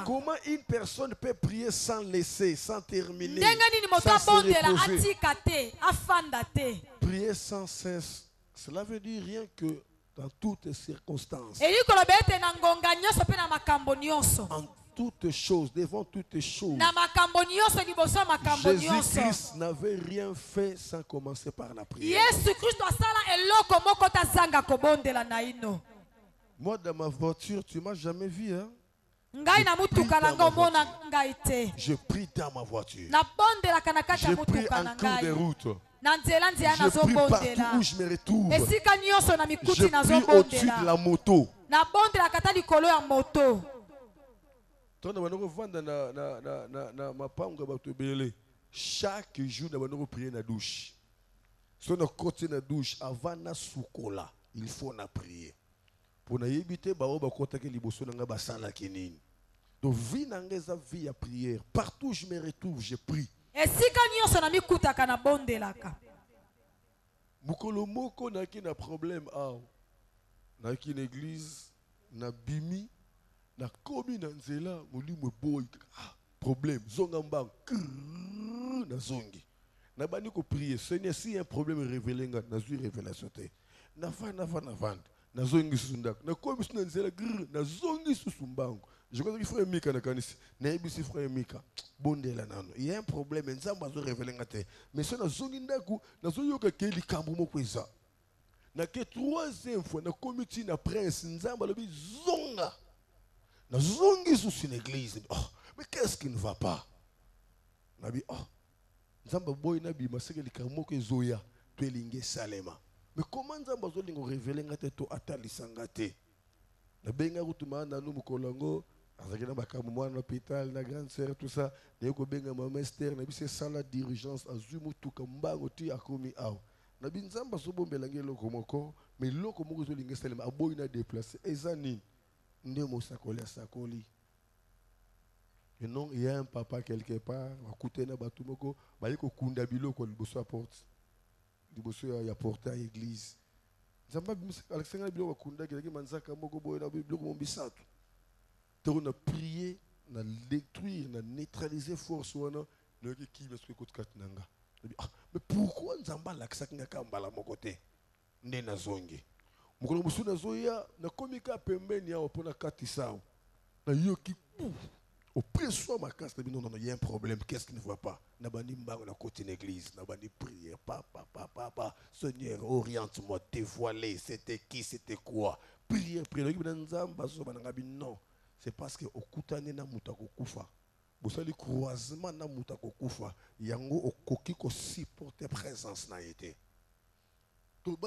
Comment une personne peut prier sans laisser, sans terminer, sans se reposer? Prier sans cesse, cela veut dire rien que dans toutes circonstances. En toutes choses, devant toutes choses. Jésus-Christ n'avait rien fait sans commencer par la prière. Moi, dans ma voiture, tu ne m'as jamais vu, hein? Je prie dans ma voiture. Je prie en cours de route. Je prie partout où je me retrouve. Je prie au-dessus de la moto. Chaque jour, nous prions dans la douche. Si on côté dans la douche, avant de soukola, il faut prier. Pour nous éviter, donc, vie dans la vie à prière. Partout où je me retrouve, je prie. Mukolo moko n'a qu'un problème. N'a qu'une église, n'a bimi. Na komi na nzela molimo boy problème zongamba na zongi na bani ko prier Seigneur si y a un problème révélé nga na zui révélation te na vanda na zongi sundak na komi na nzela na zongi susumbango je crois qu'il faut mika na kanisi na ebisi frère mika bondela nano il y a un problème nzamba zo révélé nga te mais so na zongi ndaku na zo yoka ke likambo moko eza na ke troisième fois na comité na prince nzamba lobi zonga. Nous sommes sur une église. Oh, mais qu'est-ce qui ne va pas? Nabi, oh, Nzamba boy nabi maseke likamoko zoya twelinge salema. Mais comment Nzamba zolingo révéler ngate to atali sangate? Na benga rutuma na numu kolango, azakina bakamu mwana hôpital na grande sœur tout ça, na yoko benga mama Esther na bise sala d'urgence azumu tukambango ti akomi aw. Nabi Nzamba sobombela ngelo komoko, mais loko moko zolinge salema aboy na déplacer ezani. Il y a un papa quelque part, il y a porté à l'église. On a prié, on a détruit, on a neutralisé force. Mais pourquoi nous avons côté? Mukolo musuna zoya na komika pembeni ya opona kati sao na yoki oppression makasi non non il y a un problème qu'est-ce qui ne va pas na bani mbango na côté l'église na bani prière papa Seigneur oriente-moi dévoiler c'était qui c'était quoi prière na nzamba so bananga non c'est parce que okutane na muta kokufa bosali croisement na muta kokufa yango okoki ko supporter présence na été. Vous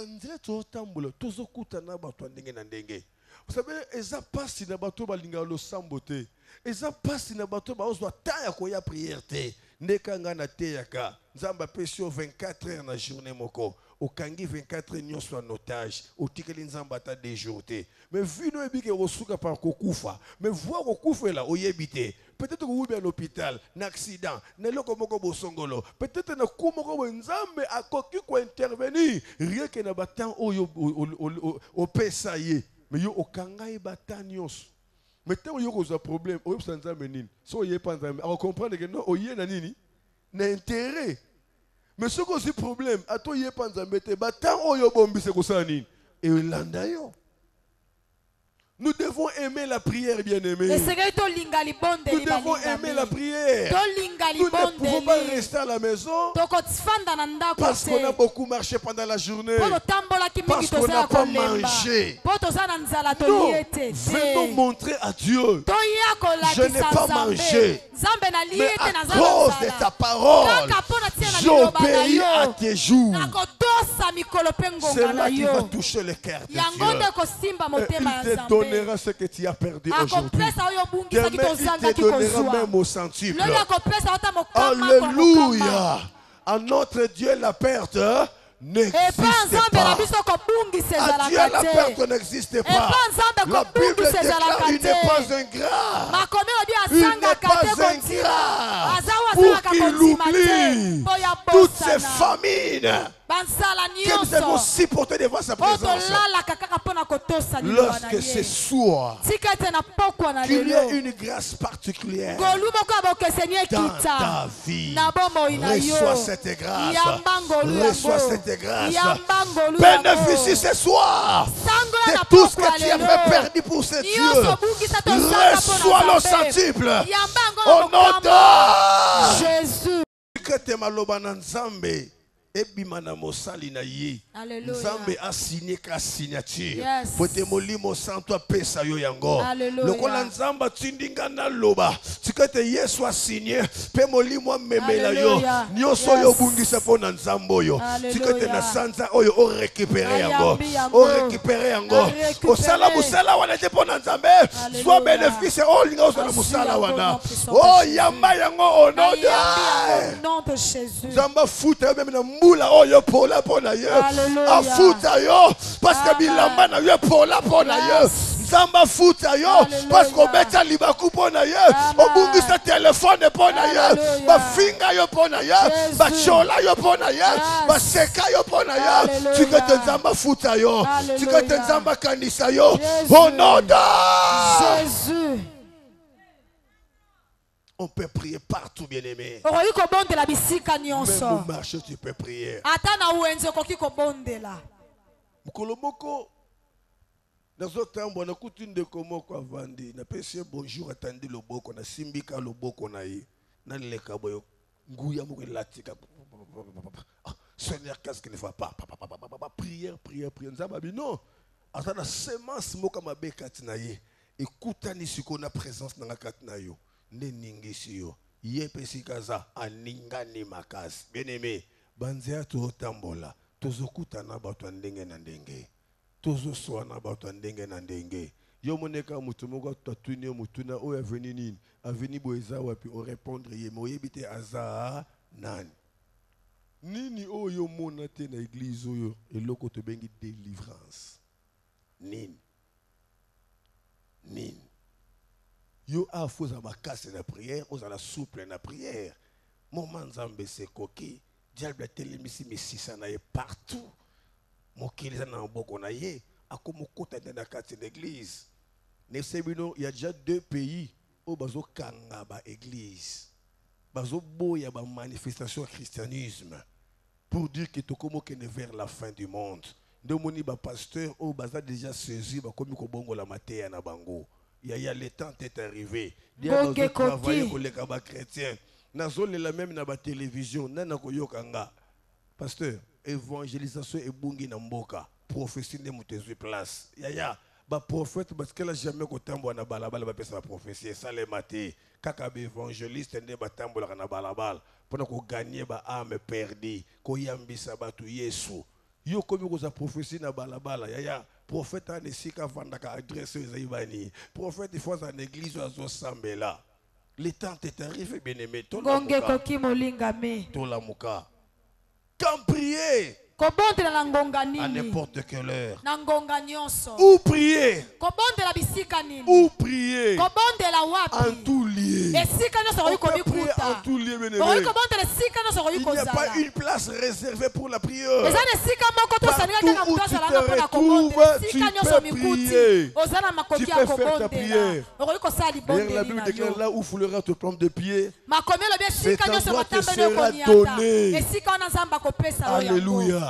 savez, eza pasi na bato balinga lo sambote. Eza pasi na bato ba ozwa ta ya koya prière te. Ndeka nga na te yaka. Nzamba pesio 24 heures na journée moko. au kangi 24 nyons soit en otage, au tikeli nzambata déjouté. Mais vu nous ebike rosuka par kokufa, mais voir kokufa là, au yebite. Peut-être que vous êtes à l'hôpital, un accident, peut-être que vous êtes à qui intervenir. Rien que na batan au pesaye. Mais yo okangai batan nyos. Mais tant yo ko problème, o sanza menine. So yé pas nzambe. On comprendre que non, o yé na nini? Na intérêt. Mais ce que c'est problème, à toi yé pas nzambe te batan o yo bombi se ko sa nini. Et landa yo. Nous devons aimer la prière, bien-aimés. Nous devons aimer la prière. Nous ne pouvons pas rester à la maison parce qu'on a beaucoup marché pendant la journée, parce qu'on n'a pas mangé. Non, venons montrer à Dieu, je n'ai pas mangé, mais à cause de ta parole, j'obéis à tes jours. C'est là qui va toucher le cœur de Dieu. Il te donnera ce que tu as perdu aujourd'hui. Demain, il te donnera même au centuple. Alléluia. À notre Dieu, la perte n'existe pas. À Dieu, la perte n'existe pas. La Bible déclare qu'il n'est pas ingrat. Il n'est pas ingrat pour qu'il oublie toutes ces famines que nous avons supporté devant sa présence. Lorsque c'est soir, qu'il y a une grâce particulière dans ta vie, reçois cette grâce. Reçois cette grâce. Bénéficie ce soir de tout ce que tu avais perdu pour ce Dieu. Reçois le centuple au nom de Jésus. Ebimana mosali na ye Nzambe a signé ka signature pote molimo santo apesa yo yango lokola Nzamba tindinga na loba tikete Yesu a signé pe molimo memela yo nyonso yo bungisa pona Nzambo yo tikete na sanza oyo o récupérer yango o sala musala wana te pona Nzambe soit bénéfice o linga o sala musala wana o yamba yango au nom de Jésus. Nzamba futa même na mbula oyo pola pona ye afuta yo parce que bilamba na yo pola pona ye Nzamba futa yo parce que beta libaku pona ye obungisa téléphone pona ye ba finga yo pona ye ba chola yo pona ye ba seka yo pona ye tikete Nzamba futa yo tikete Nzamba kanisa yo au nom de Jésus. On peut prier partout, bien-aimé. Même au marché, tu peux prier. Mukolomoko, dans un temps, on a coutume de comment quoi vendre. On a pensé bonjour, attendez le beau qu'on a simbika le beau qu'on a eu. Dans les caboyos, ngouya moukelatika. Seigneur, qu'est-ce qu'il ne va pas? Prière. Non. Attends, la semence mokamabe katinaye. Écoute, si qu'on a présence dans la katinayo. Neningisiyo yepesikaza aningani makasi bien-aimé banzea to tambola tozokutana bato ndenge na ndenge tozoswana bato ndenge na ndenge yo moneka mutu moko tatuni mutuna o aveni nini aveni boeza wapi o répondre ye moyebite aza nani nini oyo mona te na église oyo eloko to bengi délivrance nini yo a faux à ma casse la prière, aux à la souple la prière. Moment Nzambe se koki, diable télémisi mais si ça n'aille partout. Mon kilisa na mboko na ye, a comme kota dans la carte d'église. Ne sebino, il y a déjà 2 pays où bazo kanga ba église. Bazo boya ba manifestation christianisme pour dire que tokomo kene vers la fin du monde. De moni ba pasteur au baza déjà saisi ba komi ko bongo la matéya na bango. Il y a le temps est arrivé. Il y a des travailleurs pour les chrétiens. Nazole la même na ba télévision, nana ko yokanga. Pasteur, évangélisation et bungi na mboka. Prophétie ne mutezu place. Ya ba prophète parce que là jamais ko tambo na balabala ba pesa prophétie ça les maté. Kaka ba évangéliste ne ba tambo na balabala. Pour ko gagner ba âme perdue, ko yambisa batu Yesu. Yo komi ko za prophétie na balabala. Ya prophète a nesika vandaka adresse aux Ibani. Prophète il faut en église à Sambela. Le temps est arrivé, bien-aimé. Tola muka. Quand prier,
kobondela na ngonga
à
nini
n'importe quelle heure.
na ngonga nyonso
Ou prier,
kobondela bisika nini
ou prier
kobondela
en
wapi
tout lieu.
esika nyonso
On
okoki
peut prier en
komikuta
tout lieu, bien
okoki
aimé.
kobondela esika nyonso okoki
Il n'y a
kozala
pas une place réservée pour la prière.
eza na esika moko tosalika kaka
Partout où
moto
tu
azalanga
te
mpona
retrouves,
kobondela
tu
esika nyonso
peux
mikuti
prier.
oza na
Tu
makoki
peux
ya
faire ta
kobondela
prière.
okoki kosala
D'ailleurs, la
libondeli
Bible
na
déclare
yo
là où foulera te plombe de pied.
makomi elobi esika
Cet
nyonso
endroit te
matambeli
sera
okoniata
donné.
esika wana nzambe akopesa yo yango
Alléluia.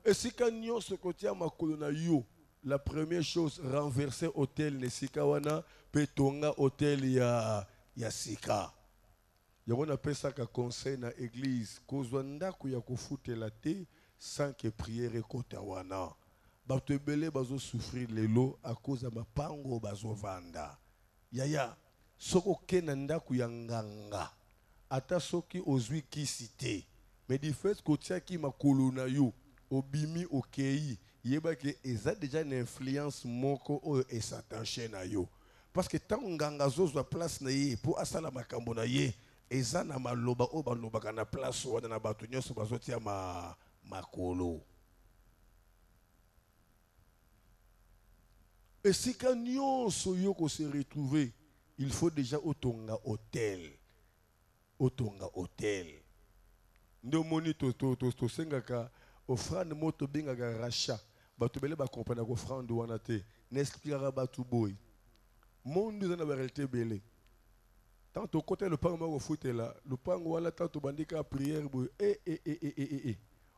Et si quand nous se côté makolo yo, la première chose renverser hôtel ne sika wana petonga hôtel ya sika. Yango na pesa ka conseil na église kozwa ndako ya kofutela te sans que prière ekota wana. Bato ebele bazo souffrir lelo à cause ya mapango bazo vanda. Yaya soko kena ndako ya nganga ata soki ozwi kisi te mais du fait kotiaki makolo na yo obimi okei yeba ke eza déjà une influence moko oyo esatanche na yo parce que tant nganga zozwa place na ye pour asala makambo na ye eza na maloba oyo balobaka na place wana na bato nyonso bazotia makolo esika nyonso yo kose retrouver il faut déjà otonga hôtel nde omoni tosengaka offrande mo tobengaka rachat bato bele bakomprena kofrande wana te naexplikaka bato boy monde eza na barealité ebele tant tokota lopango moko kofutela lopango wana tant tobandika prière boye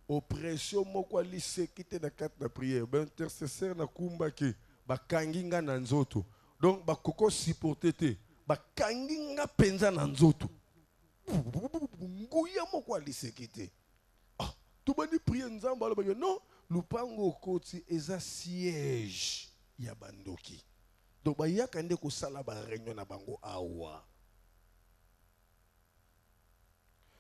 oppression moko aliseki te na kati na prière baintercesseur na kumbaki bakangi nga na nzoto donc bakoko supporte te bakangi nga mpenza na nzoto nguya moko aliseki te tobandi prier nzambe alobaki non lupango okoti eza siège ya bandoki donc bayaka nde kosala bareunion na bango awa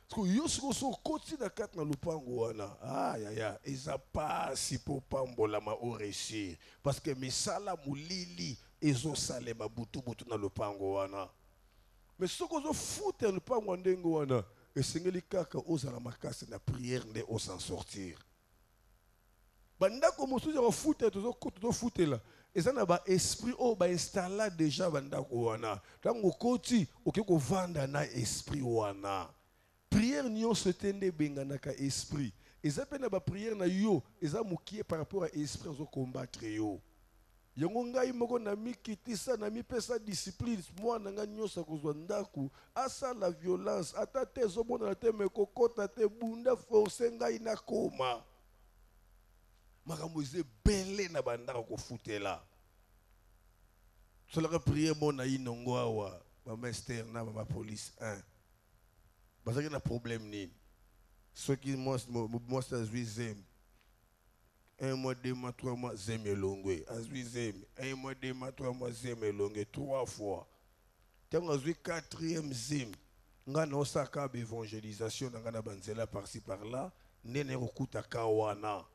parce que yo sikoso okoti na kati na lupango wana yaya eza pasi mpo pambolama oréussir parce que misala molili ezosalema butu na lupango wana mais soki ozofuta lupango ndenge wana esengeli kaka ozala makasi na prière nde osan sortir bandako mosusu ya kofuta tozofutela eza na baesprit oyo bainstalla déjà bandako wana ntango okoti okoki kovanda na esprit wana prière nyonso te nde ebenganaka esprit eza mpe na baprière na yo eza mokie par rapport à esprit ozokombattre yo yango ngai moko na mikitisa na mipesa discipline mwana nga nyonso akozwa ndako asala violence ata te ezomonana te mekokota te bunda force ngai nakoma makambo eza ebele na bandako kofutela tosalaka priere mona inongo awa bamaster na bamapolice 1 bazalaki na problème nini soki mwasi azwi zemi 1 mois, 2 mois, 3 mois, zemi elongwe. Azwi zemi. 1 mois, 2 mois, 3 mois, zemi elongwe. 3 fois. Tango azwi 4e zemi. Nga na osaka b'évangélisation na nga na banzela par-ci par-là. Nene rokuta kawana.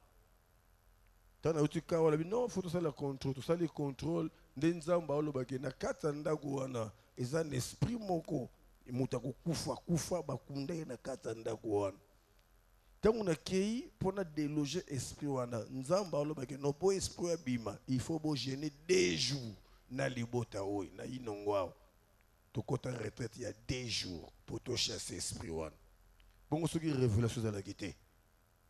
Tango na uti kawana. Non, faut tout ça le contrôle. Tout ça le contrôle. Nenzamba olobake na kata ndako wana. Eza un esprit moko. Mutako kufa bakunda na kata ndako wana. Tant on a kei pour déloger esprit wana nzamba olobaki no po esprit abima il faut bo gêner 2 jours na libota oy na inongwa to kota retraite il y a 2 jours pour to chasser esprit wana bongo soki révélation za la guité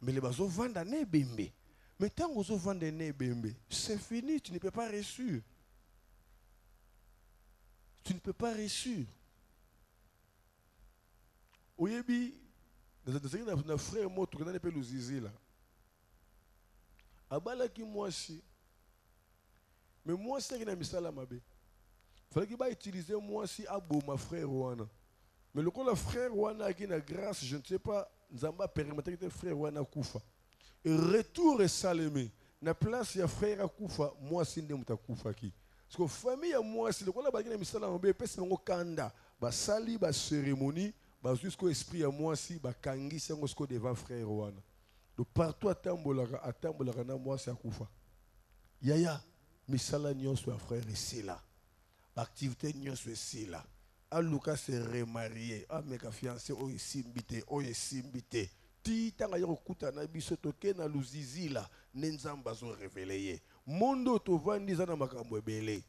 mais les bazo vanda ne bembe mais tant ozo vanda ne bembe c'est fini, tu ne peux pas réussir, tu ne peux pas réussir. Oyebi na frère moto kana pe luzizi la abalaki mwasi mais mwasi ki na misala mabe fallait ki ba utiliser mwasi aboma frère wana mais le ko la frère wana ki na grâce je ne sais pas nzamba permettre que frère wana kufa et retour et salemé na place ya frère akufa mwasi nde mutakufa ki parce que famille ya mwasi le ko la ba ki na misala mabe pesa ngo kanda ba sali ba cérémonie jusqu'au esprit à moi si bakangi sango sko devant frère wana de partout atambolaka na moi si akufa yaya misala nyonso ya frère ici là activité nyonso ici là aluka se remarier ameka fiancé o isimbité
ti tanga yo kuta na biso toke na luzizila nenzamba zo révéler mondo to vandi za na makambo ebele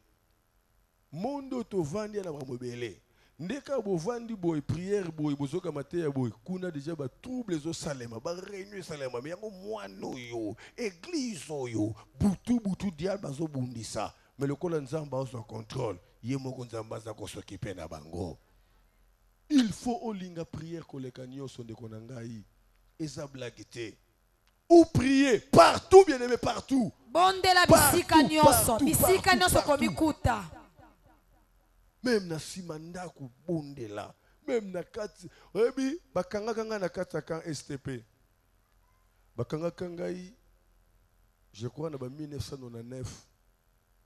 mondo to vandi na makambo ebele ndeka bo vandi boy prière boy bozoka mateya boy kuna déjà ba trouble zo salema ba réunion salema mais yango mwano yo église yo butu diable zo bundisa mais le kola nzamba au contrôle ye moko nzamba za ko s'occuper na bango. Il faut olinga prière koleka nyonso ndeko na ngai eza blague. Ou prier partout, bien aimé, partout.
Bondela bisika nyonso, bisika nyonso komikuta.
Même na simanda ku bondela, même na kati. Oyebi bakanga kanga na kati kan STP. Bakanga kangai je crois na ba 1999.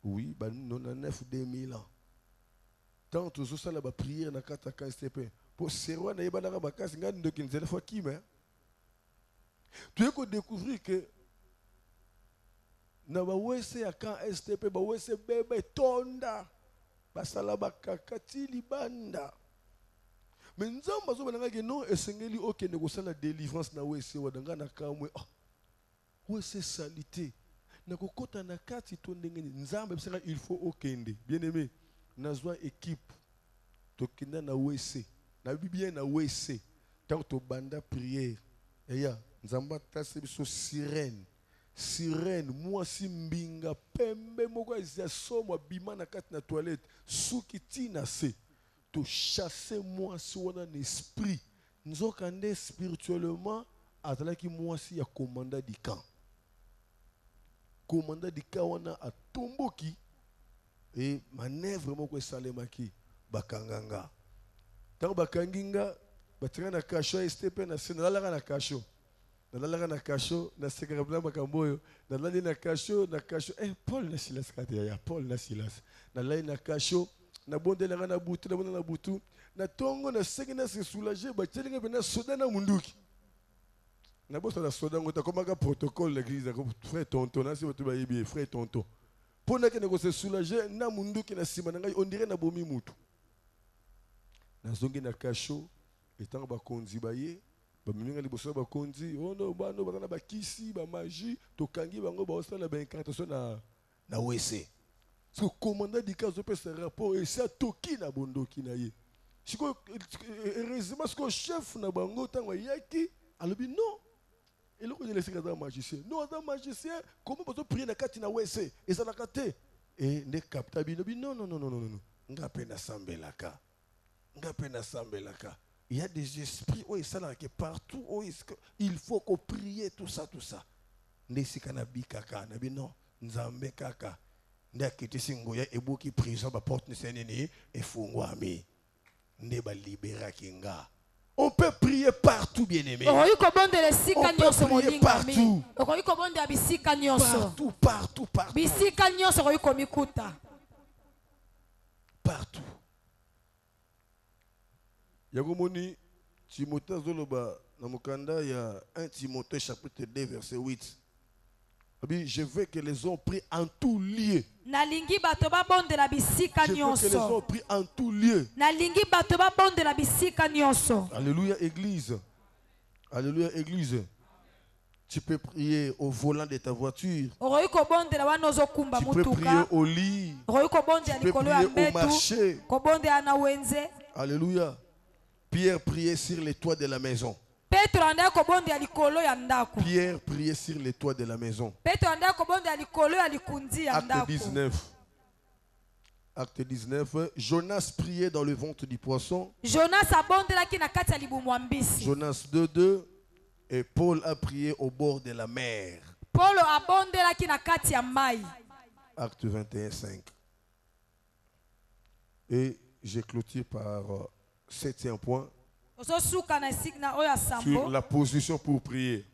Oui, ba 99 2000 ans. Tant tous ça la ba prière na kati kan STP. Pour serwa na yeba na ba kasi ngani ndoki nzela fa kime. Tu as découvrir que na ba wese ya kan STP ba wese bebe tonda basala bakakati libanda mais nzamba zo bananga ke non esengeli okende kosala délivrance na wese wadanga na kamwe wese salité na kokota na kati to ndenge nzamba bisanga il faut okende bien aimé nazwa équipe to kenda na wese na bibien na wese tant to banda prière eya nzamba tase biso sirène moi simbinga pembe moko ezia somo bima na kati na toilette suki tina se to chasser moi si wana na esprit nzoka nde spirituellement azalaki moi si ya commandant du camp wana atomboki et manœuvre moko esalemaki bakanganga tango bakanginga batika na kasho STP na se nalalaka na kasho na kasho na sekara makamboyo na kasho Paul na Silas kateya Paul na Silas na kasho na bondela na butu na tongo na sengi na se soulager ba tselinga bena soda na munduki na bosa na soda ngota komaka protocole l'église ko frère tonton na se botu ba yebi frère tonton pona ke ne ko se soulager na munduki na sima na ngai on dirait na bomi mutu na zongi na kasho etanga ba konzi baye baminga liboso ba konzi ono bano bakana bakisi ba magie to kangi bango ba osala ba incantation na wese ce commandant du cas pesa rapport et ça toki na bondoki na ye siko heureusement ce que chef na bango tango yaki alobi non eloko de laisser un magicien non un magicien comment peut prier na kati na wese et ça na kate et ne capta bino non ngape na sambelaka il y a des esprits où ils partout où il faut qu'on prie tout ça ndesi kana bikaka na bino nzambe kaka ndakiti singoya ebuki prison ba porte nsenene efungwami nde ba libéra kinga. On peut prier partout, bien aimé. On peut prier partout. Partout. Yagomoni Timothée zoloba na mukanda ya 1 Timothée chapitre 2 verset 8. Je veux que les hommes prient en tout lieu. Je veux que les hommes prient en tout lieu. Alléluia église. Alléluia église. Tu peux prier au volant de ta voiture. Tu peux prier au lit. Tu peux prier au marché. Alléluia. Pierre priait sur les toits de la maison. Pierre priait sur les toits de la maison. Acte 19. Acte 19. Jonas priait dans le ventre du poisson. Jonas 2:2. Et Paul a prié au bord de la mer. Acte 21:5. Et je clôture par 7e point. Sur la position pour prier.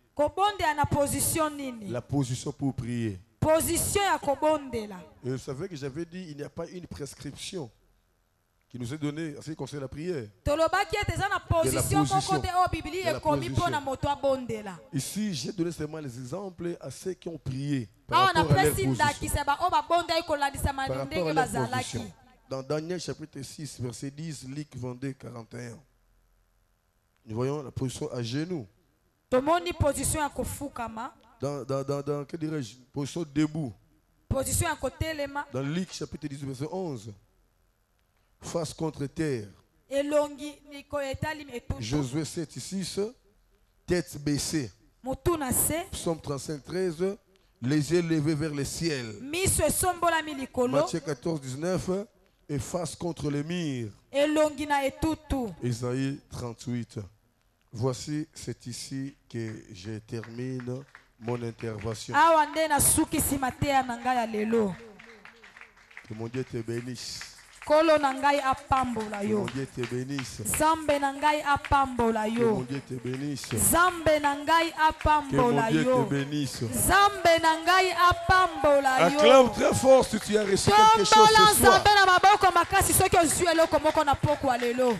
La position pour prier. Et vous savez que j'avais dit il n'y a pas une prescription qui nous est donnée en ce qui concerne la prière. Ici, j'ai donné seulement les exemples à ceux qui ont prié par rapport à leur position. Dans Daniel chapitre 6, verset 10, Luc 22, 41. Nous voyons la position à genoux.
tomoni position ya kofukama,
dans que dirais-je, position debout.
position ya kotelema,
Dans Luc chapitre 18, verset 11. Face contre terre.
elongi niko etali etutu,
Josué 7, 6. Tête baissée.
mutu na se,
Psaume 35, 13. Les yeux levés vers le ciel.
miso esombolami likolo,
Matthieu 14, 19. Et face contre le mur.
elongi na etutu.
Isaïe 38. Voici, c'est ici que je termine mon intervention.
Awa nde nasukisi mateya na ngai ya lelo.
Que mon Dieu te bénisse.
Kolo na ngai apambola
Que
yo.
mon Dieu te bénisse.
Zambe na ngai apambola
Que mon
yo.
Dieu te bénisse.
Zambe na ngai
Que mon
apambola
Dieu te
yo.
bénisse.
Zambe na ngai apambola
Acclame
yo.
très fort si tu as reçu quelque chose
Tombola
ce soir.
nzambe na maboko makasi soki ozwi eloko moko na poko ya lelo.